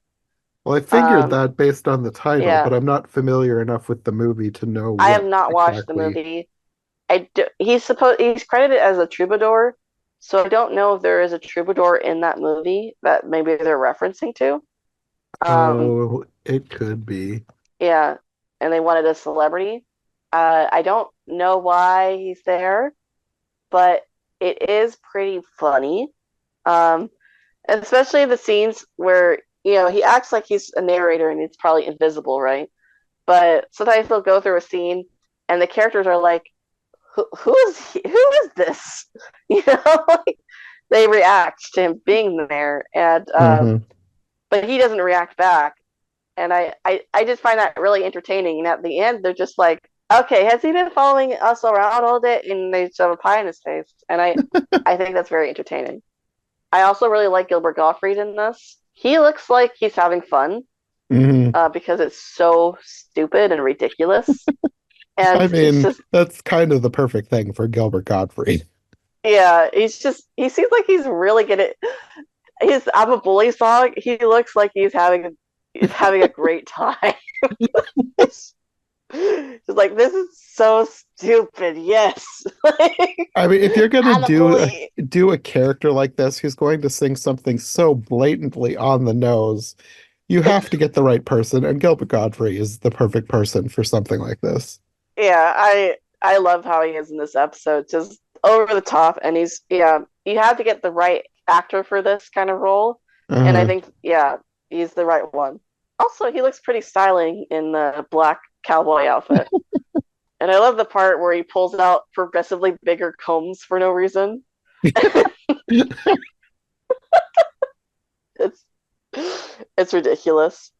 Well, I figured Um, that based on the title, yeah, but I'm not familiar enough with the movie to know I have what not watched the exactly. movie. He's credited as a troubadour, so I don't know if there is a troubadour in that movie that maybe they're referencing to. Um, Oh, it could be. yeah, and they wanted a celebrity. I don't know why he's there, but it is pretty funny. Um, especially the scenes where he acts like he's a narrator and he's probably invisible, right? But sometimes he'll go through a scene and the characters are like, who is he? Who is this? Like, they react to him being there, and Hmm. but he doesn't react back. And I just find that really entertaining. And at the end, they're just like, okay, has he been following us around all day? And they shove a pie in his face. And I think that's very entertaining. I also really like Gilbert Gottfried in this. He looks like he's having fun Hmm. because it's so stupid and ridiculous. I And he's mean, just, that's kind of the perfect thing for Gilbert Gottfried. yeah, he seems like he's really good at his I'm a Bully song. He looks like he's having a great time. It's just like, this is so stupid. Yes. Like, I mean, if you're gonna I'm a bully. do a character like this who's going to sing something so blatantly on the nose, you have to get the right person, and Gilbert Godfrey is the perfect person for something like this. Yeah, I love how he is in this episode. Just over the top, and you have to get the right actor for this kind of role. And I Uh-huh. think, yeah, he's the right one. Also, he looks pretty styling in the black cowboy outfit. And I love the part where he pulls out progressively bigger combs for no reason. It's it's ridiculous.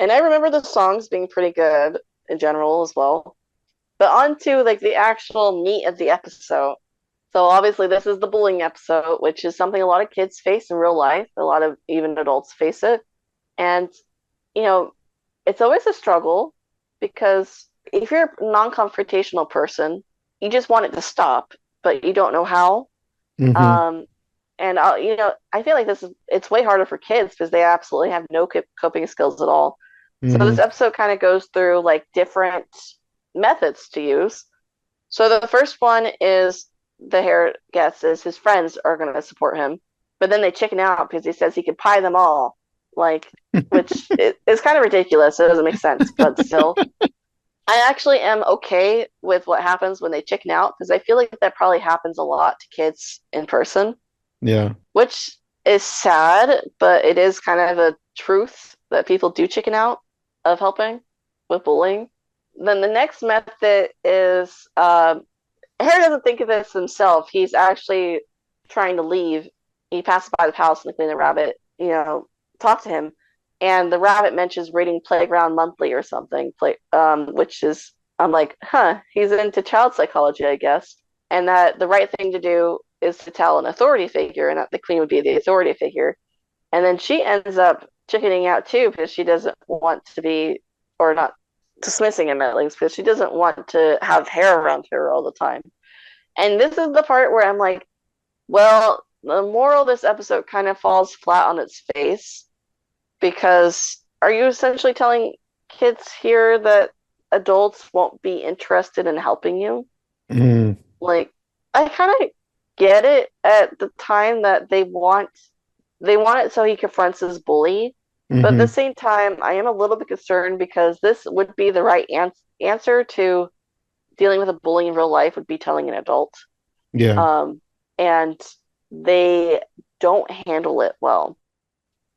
And I remember the songs being pretty good in general as well. But on to like the actual meat of the episode. So obviously this is the bullying episode, which is something a lot of kids face in real life. A lot of even adults face it. And you know, it's always a struggle because if you're a non-confrontational person, you just want it to stop, but you don't know how. Hmm. Um, And I feel like it's way harder for kids because they absolutely have no coping skills at all. So this Hmm. episode kind of goes through like different methods to use. So the first one is the hair gets is his friends are going to support him, but then they chicken out because he says he could pie them all, like which is kind of ridiculous. It doesn't make sense, but still, I actually am okay with what happens when they chicken out because I feel like that probably happens a lot to kids in person, Yeah. which is sad, but it is kind of a truth that people do chicken out of helping with bullying. Then the next method is Harry doesn't think of this himself. He's actually trying to leave. He passes by the house and the Queen and the Rabbit, talk to him. And the rabbit mentions reading Playground Monthly or something, which is, I'm like, huh, he's into child psychology, I guess. And that the right thing to do is to tell an authority figure, and that the Queen would be the authority figure. And then she ends up chickening out too because she doesn't want to be, or not dismissing him at least, because she doesn't want to have hair around her all the time. And this is the part where I'm like, well, the moral of this episode kind of falls flat on its face because are you essentially telling kids here that adults won't be interested in helping you? Mm. Like, I kind of get it at the time that they want it so he confronts his bully, but at the Hmm. same time, I am a little bit concerned because this would be the right answer to dealing with a bully in real life would be telling an adult. Yeah. Um, and they don't handle it well.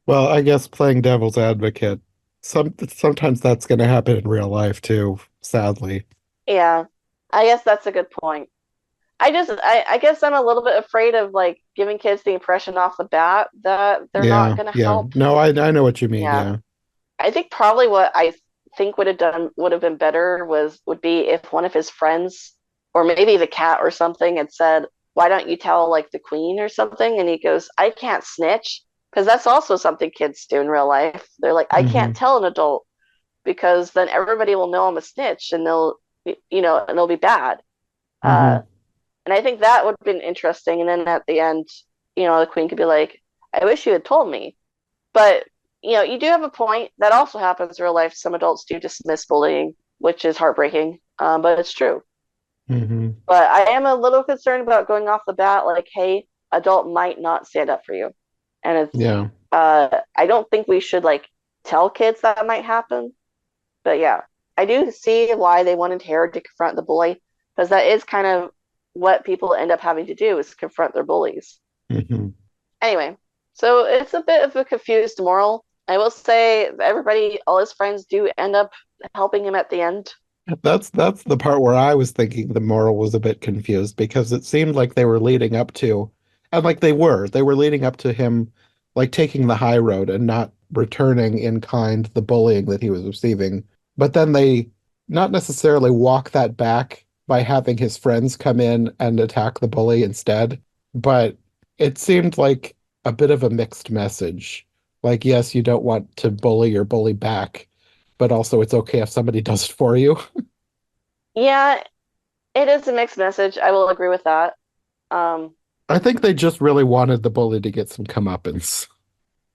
Well, I guess playing devil's advocate, sometimes that's going to happen in real life too, sadly. Yeah, I guess that's a good point. I guess I'm a little bit afraid of like giving kids the impression off the bat that they're not Yeah, going to yeah. help. No, I know what you mean. Yeah, Yeah. I think probably what I think would have been better would be if one of his friends or maybe the cat or something had said, "Why don't you tell like the queen or something?" And he goes, "I can't snitch." Because that's also something kids do in real life. They're like, "I can't Hmm. tell an adult because then everybody will know I'm a snitch and they'll be bad." Uh, Hmm. and I think that would have been interesting. And then at the end, the queen could be like, "I wish you had told me." But you do have a point. That also happens in real life. Some adults do dismiss bullying, which is heartbreaking, but it's true. Hmm. But I am a little concerned about going off the bat, like, hey, adult might not stand up for you, and it's. Yeah. I don't think we should like tell kids that might happen. But yeah, I do see why they wanted Harry to confront the bully because that is kind of what people end up having to do is confront their bullies. Hmm. Anyway, so it's a bit of a confused moral. I will say everybody, all his friends do end up helping him at the end. That's the part where I was thinking the moral was a bit confused because it seemed like they were leading up to, and like they were leading up to him like taking the high road and not returning in kind the bullying that he was receiving. But then they not necessarily walk that back by having his friends come in and attack the bully instead. But it seemed like a bit of a mixed message. Like, yes, you don't want to bully or bully back, but also it's okay if somebody does it for you. Yeah, it is a mixed message. I will agree with that. Um, I think they just really wanted the bully to get some comeuppance.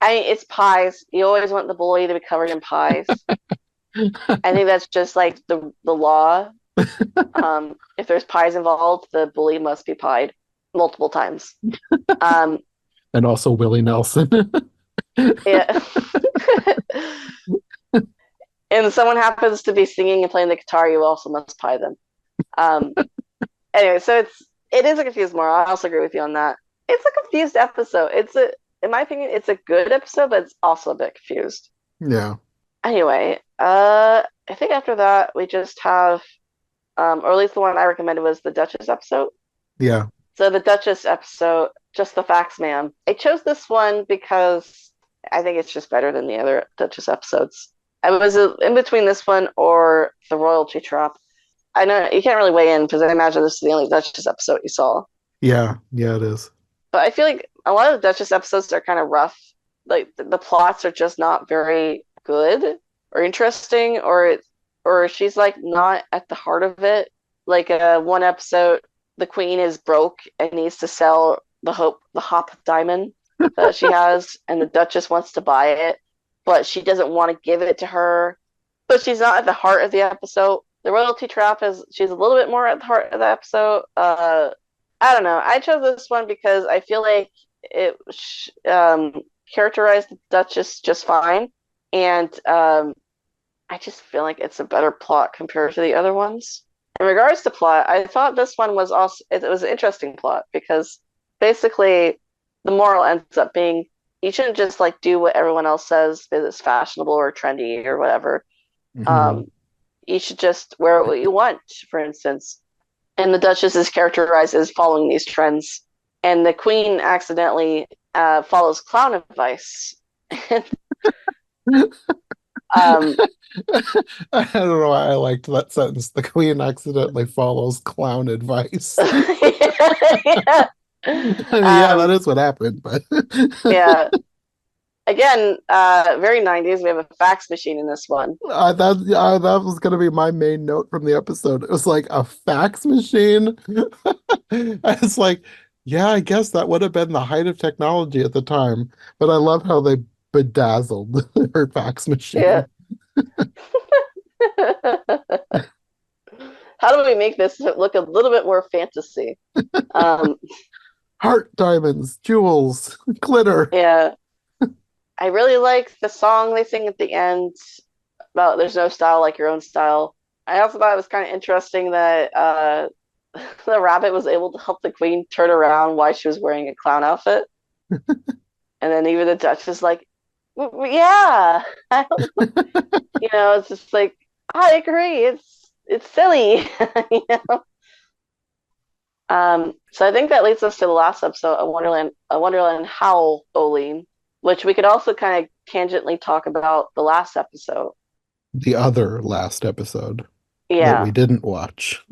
it's pies. You always want the bully to be covered in pies. I think that's just like the law. If there's pies involved, the bully must be pied multiple times. Um, And also Willie Nelson. yeah. And someone happens to be singing and playing the guitar, you also must pie them. Um, anyway, so it is a confused moral. I also agree with you on that. It's a confused episode. In my opinion, it's a good episode, but it's also a bit confused. Yeah. Anyway, I think after that we just have, or at least the one I recommended was the Duchess episode. Yeah. So the Duchess episode, just the facts, man. I chose this one because I think it's just better than the other Duchess episodes. I was in between this one or the Royalty Trap. I know you can't really weigh in because I imagine this is the only Duchess episode you saw. Yeah. Yeah, it is. But I feel like a lot of the Duchess episodes are kind of rough. Like the plots are just not very good or interesting, or she's like not at the heart of it. Like one episode, the queen is broke and needs to sell the Hop diamond that she has, and the Duchess wants to buy it, but she doesn't want to give it to her. But she's not at the heart of the episode. The royalty trap is she's a little bit more at the heart of the episode. I don't know. I chose this one because I feel like it characterized the Duchess just fine, and I just feel like it's a better plot compared to the other ones. In regards to plot, I thought this one was also it was an interesting plot because basically the moral ends up being you shouldn't just like do what everyone else says because it's fashionable or trendy or whatever. Hmm. Um, you should just wear what you want, for instance. And the Duchess is characterized as following these trends, and the Queen accidentally follows clown advice. um, I don't know why I liked that sentence. The queen accidentally follows clown advice. yeah. I mean, yeah, that Um, is what happened, but yeah. Again, very 90s. We have a fax machine in this one. that was going to be my main note from the episode. It was like a fax machine. It's like, yeah, I guess that would have been the height of technology at the time. But I love how they bedazzled her fax Yeah. machine. How do we make this look a little bit more fantasy? Um, Heart diamonds, jewels, glitter. yeah. I really like the song they sing at the end about there's no style like your own style. I also thought it was kind of interesting that the rabbit was able to help the queen turn around while she was wearing a clown outfit. And then even the Dutch is like, yeah, it's just like, I agree. It's silly. you know? So I think that leads us to the last episode of Wonderland Howl Oline, which we could also kind of tangentially talk about the last episode. The other last episode that we Yeah, didn't watch.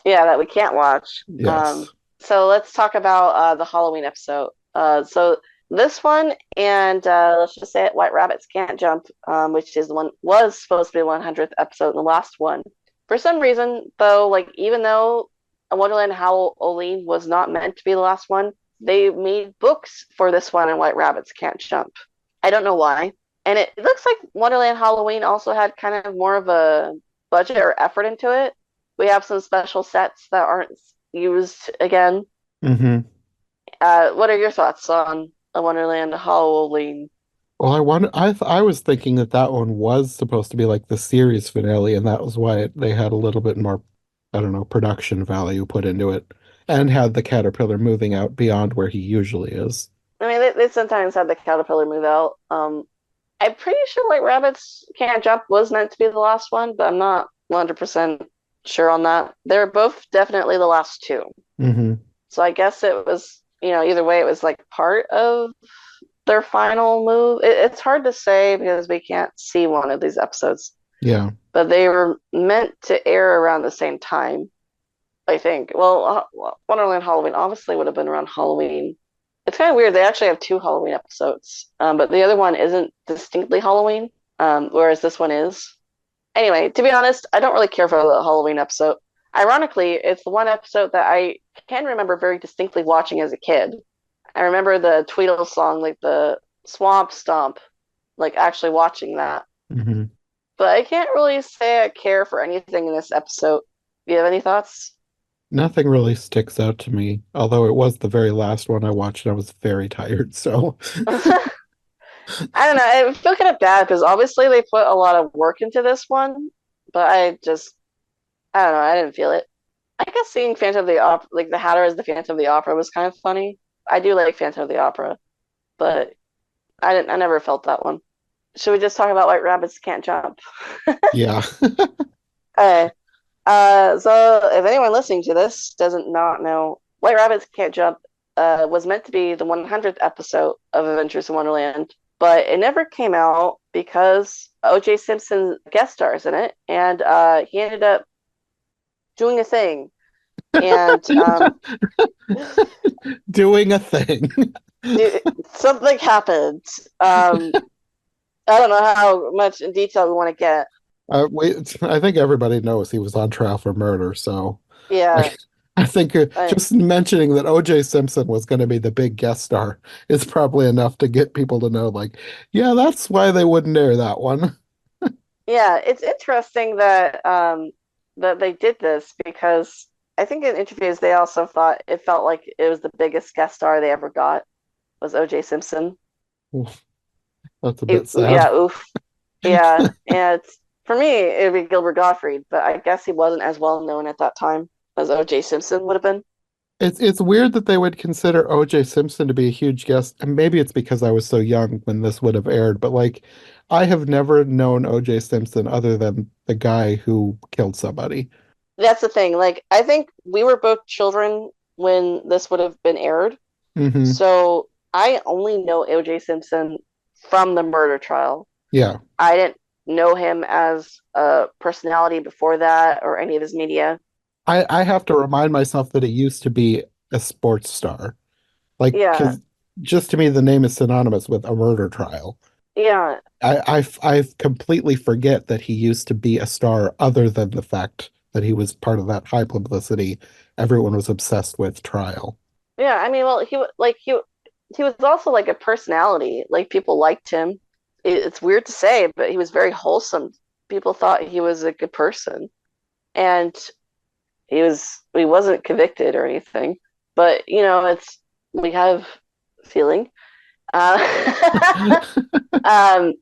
yeah, that we can't watch. Yes. So let's talk about the Halloween episode. So this one and let's just say it, White Rabbits Can't Jump, which is the one was supposed to be the 100th episode and the last one. For some reason, though, like even though Wonderland Halloween was not meant to be the last one, they made books for this one and White Rabbits Can't Jump. I don't know why. And it looks like Wonderland Halloween also had kind of more of a budget or effort into it. We have some special sets that aren't used again. Hmm. What are your thoughts on a Wonderland Halloween? Well, I was thinking that that one was supposed to be like the series finale, and that was why they had a little bit more, I don't know, production value put into it, and had the caterpillar moving out beyond where he usually is. I mean, they sometimes have the caterpillar move out. I'm pretty sure White Rabbits Can't Jump was meant to be the last one, but I'm not 100% sure on that. They're both definitely the last two. Hmm. So I guess it was, either way, it was like part of their final move. It's hard to say because we can't see one of these episodes, Yeah. but they were meant to air around the same time, I think. Well, Wonderland Halloween obviously would have been around Halloween. It's kind of weird. They actually have two Halloween episodes, but the other one isn't distinctly Halloween, whereas this one is. Anyway, to be honest, I don't really care for the Halloween episode. Ironically, it's the one episode that I can remember very distinctly watching as a kid. I remember the Tweedle song, like the Swamp Stomp, like actually watching that. Hmm. But I can't really say I care for anything in this episode. Do you have any thoughts? Nothing really sticks out to me, although it was the very last one I watched and I was very tired, so I don't know. I feel kind of bad because obviously they put a lot of work into this one, but I don't know. I didn't feel it. I guess seeing Phantom of the Opera, like the Hatter as the Phantom of the Opera, was kind of funny. I do like Phantom of the Opera, but I didn't. I never felt that one. Should we just talk about White Rabbits Can't Jump? yeah. Okay. So if anyone listening to this doesn't not know, White Rabbits Can't Jump was meant to be the 100th episode of Adventures in Wonderland, but it never came out because O.J. Simpson guest stars in it, and he ended up doing a thing, and Doing a thing. something happened. I don't know how much in detail we want to get. I think everybody knows he was on trial for murder, so Yeah, I think But just mentioning that O.J. Simpson was going to be the big guest star is probably enough to get people to know, like, yeah, that's why they wouldn't air that one. yeah, it's interesting that that they did this because I think in interviews they also thought it felt like it was the biggest guest star they ever got was O.J. Simpson. Oof, that's a bit sad. Yeah, oof. Yeah, and for me it'd be Gilbert Gottfried, but I guess he wasn't as well known at that time as O.J. Simpson would have been. It's weird that they would consider O.J. Simpson to be a huge guest, and maybe it's because I was so young when this would have aired, but like I have never known O.J. Simpson other than the guy who killed somebody. That's the thing. Like, I think we were both children when this would have been aired. Hmm. So I only know O.J. Simpson from the murder trial. Yeah. I didn't know him as a personality before that or any of his media. I have to remind myself that it used to be a sports star. Like, Yeah, because just to me, the name is synonymous with a murder trial. yeah, I completely forget that he used to be a star other than the fact that he was part of that high publicity, everyone was obsessed with trial. yeah. I mean, well, he was also like a personality. Like people liked him. It's weird to say, but he was very wholesome. People thought he was a good person, and he wasn't convicted or anything, but you know it's we have feeling. Uh, um,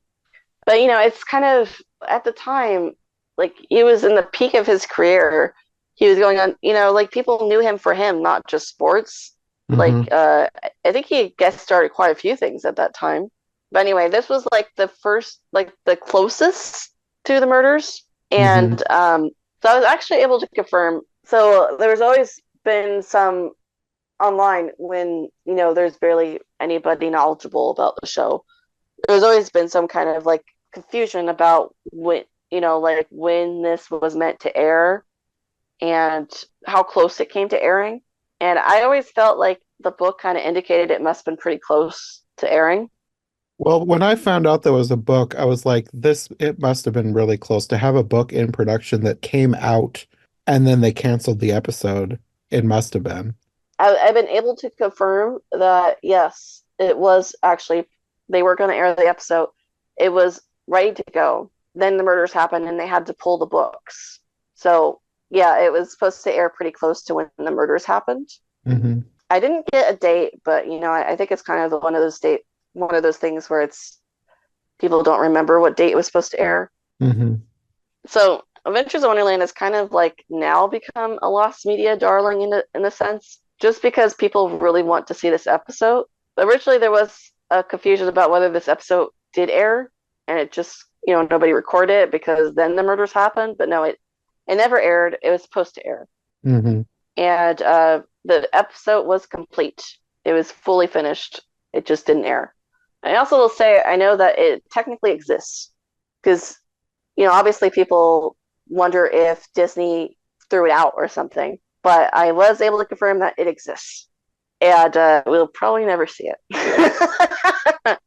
but you know it's kind of at the time like he was in the peak of his career. He was going on, you know, like people knew him for him, not just sports. Like Hmm. I think he guest started quite a few things at that time. But anyway, this was like the first, like the closest to the murders, Hmm. and so I was actually able to confirm. So there was always been some online when you know there's barely anybody knowledgeable about the show. There's always been some kind of like confusion about when you know like when this was meant to air and how close it came to airing. And I always felt like the book kind of indicated it must have been pretty close to airing. Well, when I found out there was a book, I was like, this, it must have been really close to have a book in production that came out and then they canceled the episode. It must have been. I've been able to confirm that yes, it was actually they were going to air the episode. It was ready to go. Then the murders happened and they had to pull the books. So yeah, it was supposed to air pretty close to when the murders happened. Hmm. I didn't get a date, but you know, I think it's kind of one of those things where it's people don't remember what date it was supposed to air. Hmm. So Adventures of Wonderland has kind of like now become a lost media darling in a sense, just because people really want to see this episode. But originally there was a confusion about whether this episode did air, and it just you know nobody recorded it because then the murders happened. But no, it never aired. It was supposed to air, Hmm. and the episode was complete. It was fully finished. It just didn't air. I also will say I know that it technically exists because you know, obviously people wonder if Disney threw it out or something, but I was able to confirm that it exists. And we'll probably never see it.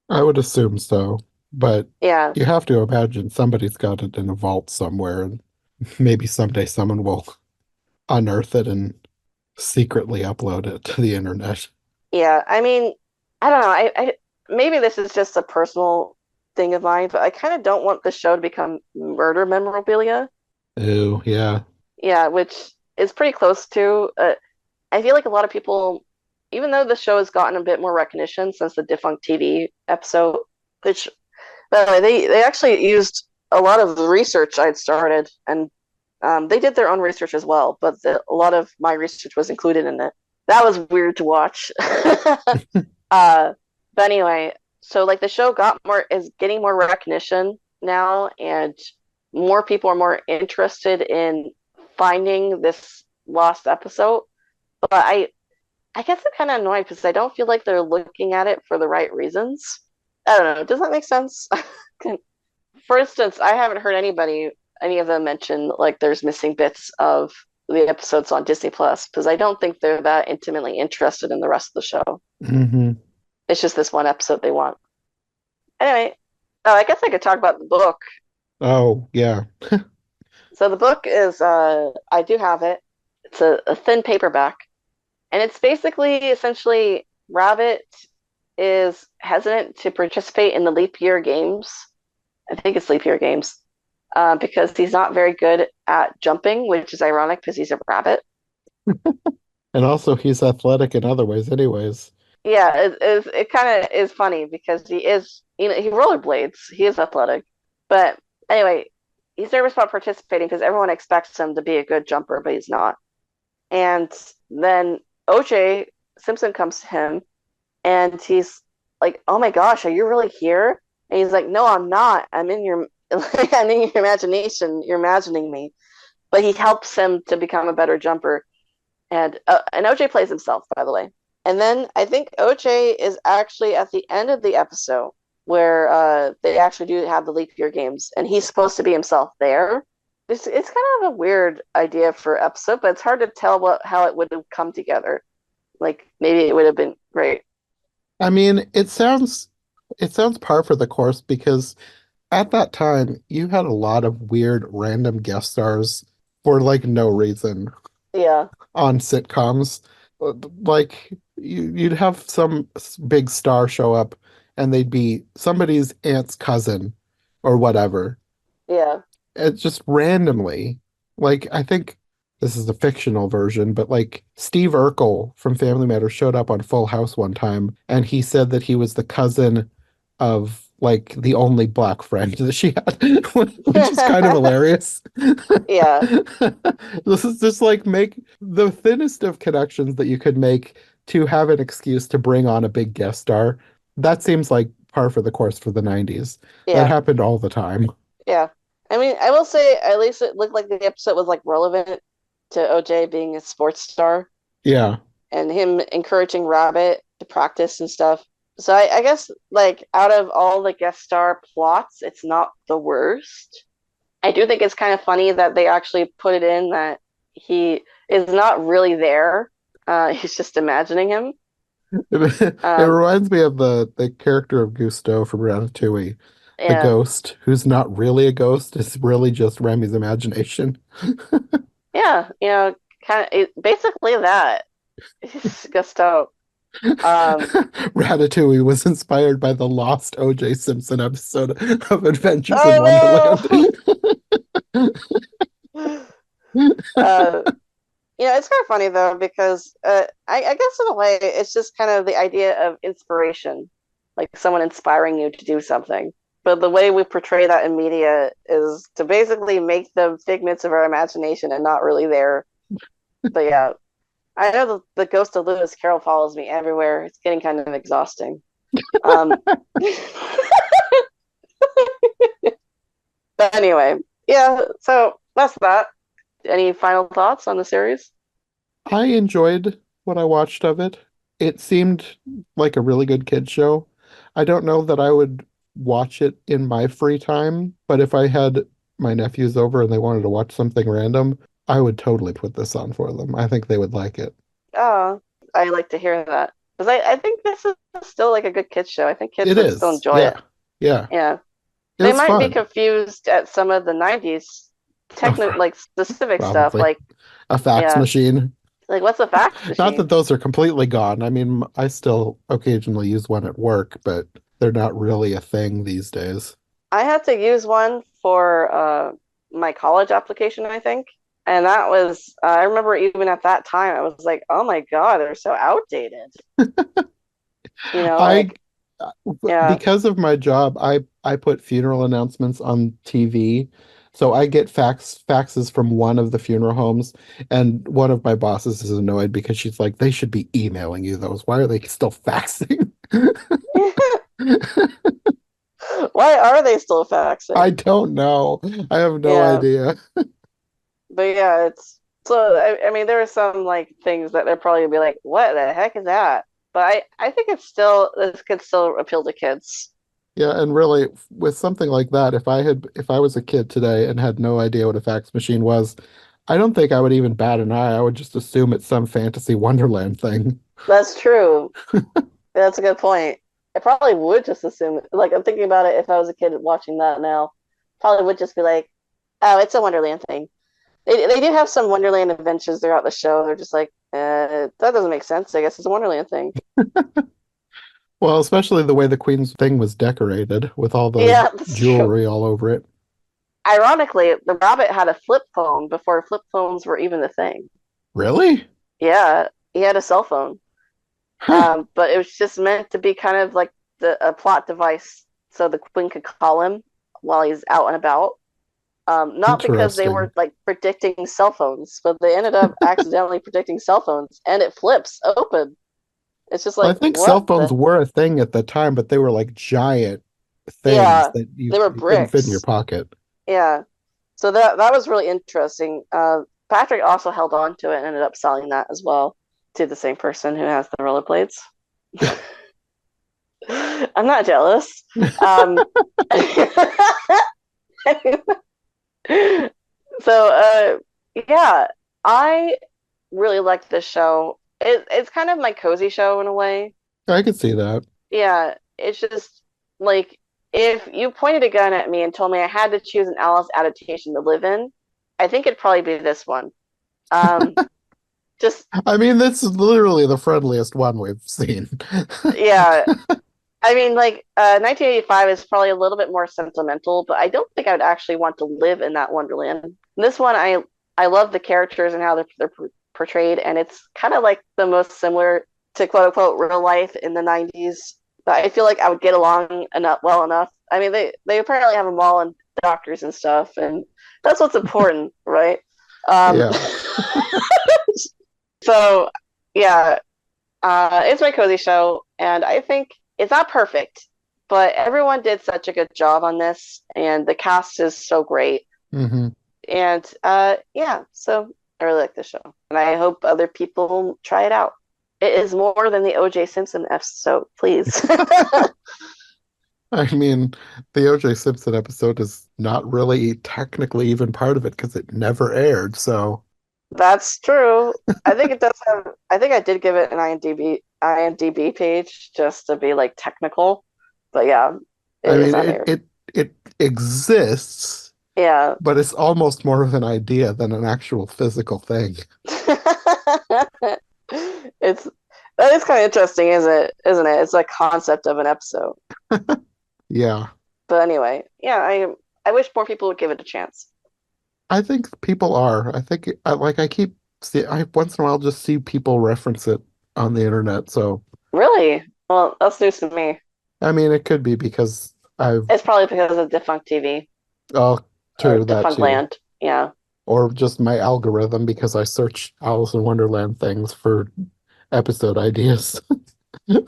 I would assume so, but Yeah, you have to imagine somebody's got it in a vault somewhere, and maybe someday someone will unearth it and secretly upload it to the internet. yeah. I mean, I don't know. Maybe this is just a personal thing of mine, but I kind of don't want the show to become murder memorabilia. Oh, yeah. Yeah, which is pretty close to. I feel like a lot of people, even though the show has gotten a bit more recognition since the defunct TV episode, which by the way, they actually used a lot of the research I'd started, and they did their own research as well. But a lot of my research was included in it. That was weird to watch. uh, but anyway, so like the show got more is getting more recognition now, and more people are more interested in finding this lost episode. But I guess I'm kind of annoyed because I don't feel like they're looking at it for the right reasons. I don't know. Does that make sense? For instance, I haven't heard any of them mention like there's missing bits of the episodes on Disney Plus because I don't think they're that intimately interested in the rest of the show. Hmm. It's just this one episode they want. Anyway, I guess I could talk about the book. Oh, yeah. So the book is I do have it. It's a thin paperback, and it's basically essentially Rabbit is hesitant to participate in the leap year games. I think it's leap year games because he's not very good at jumping, which is ironic because he's a rabbit. And also he's athletic in other ways anyways. Yeah, it kind of is funny because he is, he rollerblades. He is athletic, but anyway, he's nervous about participating because everyone expects him to be a good jumper, but he's not. And then OJ Simpson comes to him, and he's like, "Oh my gosh, are you really here?" And he's like, "No, I'm not. I'm in your I'm in your imagination. You're imagining me." But he helps him to become a better jumper, and OJ plays himself, by the way. And then I think OJ is actually at the end of the episode where they actually do have the leap year games, and he's supposed to be himself there. It's kind of a weird idea for episode, but it's hard to tell how it would have come together. Like maybe it would have been great. I mean, it sounds par for the course because at that time you had a lot of weird random guest stars for like no reason Yeah, on sitcoms. Like you'd have some big star show up and they'd be somebody's aunt's cousin or whatever. yeah, It's just randomly. Like I think this is the fictional version, but like Steve Urkel from Family Matters showed up on Full House one time and he said that he was the cousin of like the only black friend that she had, which is kind of hilarious. yeah, This is just like make the thinnest of connections that you could make to have an excuse to bring on a big guest star. That seems like par for the course for the 90s. That yeah, happened all the time. yeah. I mean, I will say at least it looked like the episode was like relevant to OJ being a sports star Yeah. and him encouraging Rabbit to practice and stuff. So I guess like out of all the guest star plots, it's not the worst. I do think it's kind of funny that they actually put it in that he is not really there. He's just imagining him. It Um, reminds me of the character of Gusteau from Ratatouille, the yeah, ghost, who's not really a ghost, it's really just Remy's imagination. yeah, kind of basically that. He's Gusto. Um, Ratatouille was inspired by the lost O.J. Simpson episode of Adventures in Wonderland. oh no! uh, it's kind of funny though because I guess in a way it's just kind of the idea of inspiration, like someone inspiring you to do something. But the way we portray that in media is to basically make them figments of our imagination and not really there. But yeah, I know the ghost of Lewis Carroll follows me everywhere. It's getting kind of exhausting. Um, but anyway, yeah. So that's that. Any final thoughts on the series? I enjoyed what I watched of it. It seemed like a really good kid show. I don't know that I would watch it in my free time, but if I had my nephews over and they wanted to watch something random, I would totally put this on for them. I think they would like it. Oh, I like to hear that because I think this is still like a good kids show. I think kids It would still is. enjoy it. Yeah. Yeah. Yeah, It they was might be fun. confused at some of the '90s technical, like specific stuff. Probably. Like, A fax yeah, machine. like what's a fax Not that machine? those are completely gone. I mean, I still occasionally use one at work, but they're not really a thing these days. I had to use one for my college application, I think. And that was, I remember even at that time, I was like, oh my God, they're so outdated. I Like, yeah. because of my job, I put funeral announcements on TV. So I get faxes from one of the funeral homes, and one of my bosses is annoyed because she's like, they should be emailing you those. Why are they still faxing? Why are they still faxing? I don't know. I have no Yeah. idea. But yeah, it's so, I mean, there are some like things that they're probably gonna be like, what the heck is that? But I think this could still appeal to kids. Yeah, and really with something like that, if I was a kid today and had no idea what a fax machine was, I don't think I would even bat an eye. I would just assume it's some fantasy Wonderland thing. That's true. That's a good point. I probably would just assume, like, I'm thinking about it if I was a kid watching that now. Probably would just be like, oh, it's a Wonderland thing. They do have some Wonderland adventures throughout the show. They're just like, that doesn't make sense. I guess it's a Wonderland thing. Well, especially the way the Queen's thing was decorated with all the Yeah, that's true. jewelry all over it. Ironically, the rabbit had a flip phone before flip phones were even a thing. Really? Yeah, he had a cell phone. Huh. But it was just meant to be kind of like a plot device so the Queen could call him while he's out and about. Not because they Interesting. were like predicting cell phones, but they ended up accidentally predicting cell phones, and it flips open. It's just Well, I like, think cell what phones the? were a thing at the time, but they were like giant things Yeah, that they were you couldn't fit in your bricks. pocket. Yeah, so that was really interesting. Patrick also held on to it and ended up selling that as well to the same person who has the rollerblades. I'm not jealous. Um, so yeah, I really like this show. It's kind of my cozy show in a way. I could see that. Yeah, it's just like if you pointed a gun at me and told me I had to choose an Alice adaptation to live in, I think it'd probably be this one. Um, just I mean, that's literally the friendliest one we've seen. yeah, I mean, like 1985 is probably a little bit more sentimental, but I don't think I would actually want to live in that Wonderland. This one, I love the characters and how they're portrayed, and it's kind of like the most similar to quote unquote real life in the 90s. But I feel like I would get along enough well enough. I mean, they apparently have them all in doctors and stuff, and that's what's important, right? Um, Yeah, so yeah, it's my cozy show, and I think it's not perfect, but everyone did such a good job on this, and the cast is so great. hmm And yeah, so I really like this show, and I hope other people try it out. It is more than the O.J. Simpson episode, please. I mean, the O.J. Simpson episode is not really technically even part of it because it never aired. So, That's true. I think it does have. I think I did give it an IMDb page just to be like technical, but yeah, it I is mean, unaired. it exists, Yeah. but it's almost more of an idea than an actual physical thing. It's that is kind of interesting, isn't it? It's like concept of an episode. Yeah, But anyway, yeah, I wish more people would give it a chance. I think people are. I think like I keep see I once in a while just see people reference it on the internet. So, Really? Well, that's news to me. I mean, it could be because I've It's probably because of defunct TV oh, or true that defunct too. land. Yeah. Or just my algorithm because I search Alice in Wonderland things for episode ideas.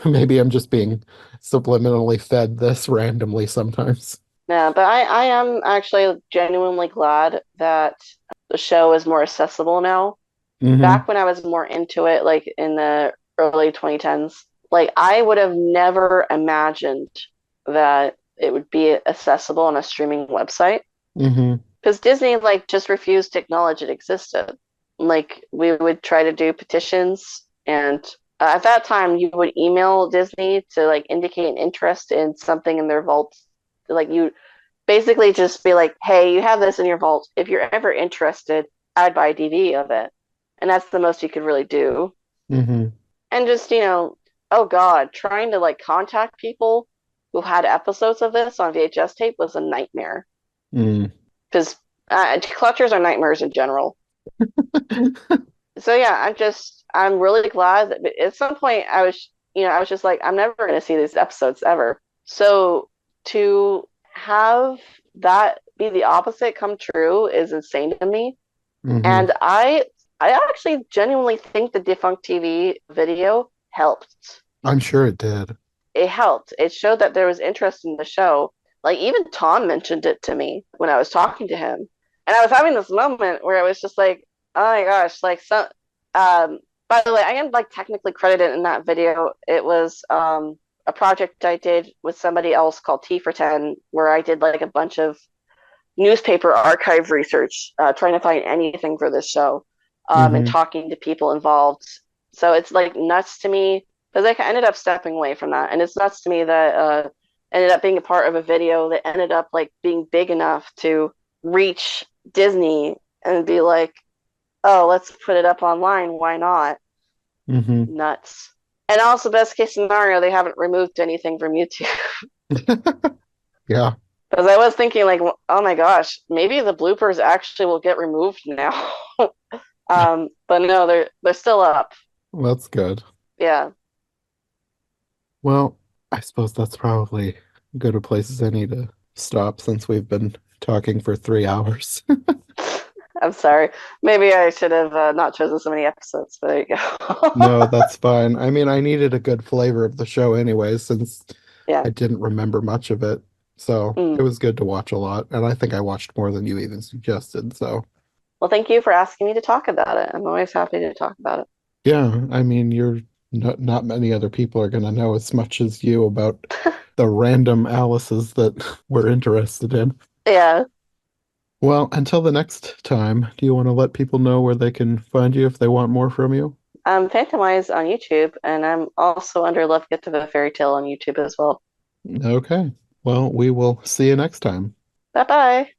Maybe I'm just being subliminally fed this randomly sometimes. Yeah, but I am actually genuinely glad that the show is more accessible now. Hmm Back when I was more into it, like in the early 2010s, like I would have never imagined that it would be accessible on a streaming website hmm because Disney like just refused to acknowledge it existed. Like we would try to do petitions, and at that time you would email Disney to like indicate an interest in something in their vault. Like you basically just be like, "Hey, you have this in your vault. If you're ever interested, I'd buy a DVD of it." And that's the most you could really do. hmm And just, oh God, trying to like contact people who had episodes of this on VHS tape was a nightmare mm. because collectors are nightmares in general. So yeah, I'm really glad that at some point I was just like, I'm never going to see these episodes ever. So to have that be the opposite come true is insane to me. hmm And I actually genuinely think the defunct TV video helped. I'm sure it did. It helped. It showed that there was interest in the show. Like even Tom mentioned it to me when I was talking to him. And I was having this moment where I was just like, oh my gosh, like some by the way, I am like technically credited in that video. It was a project I did with somebody else called T for 10 where I did like a bunch of newspaper archive research, trying to find anything for this show, and hmm talking to people involved. So it's like nuts to me because I ended up stepping away from that, and it's nuts to me that ended up being a part of a video that ended up like being big enough to reach Disney and be like, oh, let's put it up online. Why not? Hmm. Nuts. And also, best case scenario, they haven't removed anything from YouTube. Yeah, Because I was thinking, like, oh my gosh, maybe the bloopers actually will get removed now. But no, they're still up. that's good. Yeah. Well, I suppose that's probably good a place as any to stop since we've been talking for 3 hours. I'm sorry. Maybe I should have not chosen so many episodes, but there you No, go. that's fine. I mean, I needed a good flavor of the show anyway, since Yeah. I didn't remember much of it. So Mm. it was good to watch a lot. And I think I watched more than you even suggested. So Well, thank you for asking me to talk about it. I'm always happy to talk about yeah, I mean, you're not many other people are going to know as much as you about the random Alices that we're interested in. it. Yeah. Well, until the next time, do you want to let people know where they can find you if they want more from you? I'm Phantomwise on YouTube, and I'm also under Love Gift of a Fairy Tale on YouTube as well. Okay. Well, we will see you next time. Bye bye.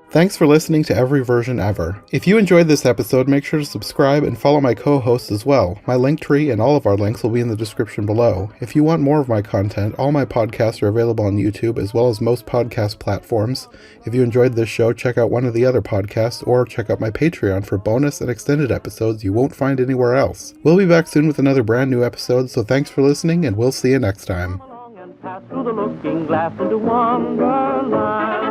Thanks for listening to Every Version Ever. If you enjoyed this episode, make sure to subscribe and follow my co-hosts as well. My link tree and all of our links will be in the description below. If you want more of my content, all my podcasts are available on YouTube as well as most podcast platforms. If you enjoyed this show, check out one of the other podcasts or check out my Patreon for bonus and extended episodes you won't find anywhere else. We'll be back soon with another brand new episode, so thanks for listening and we'll see you next time. Come along and pass through the looking glass into Wonderland.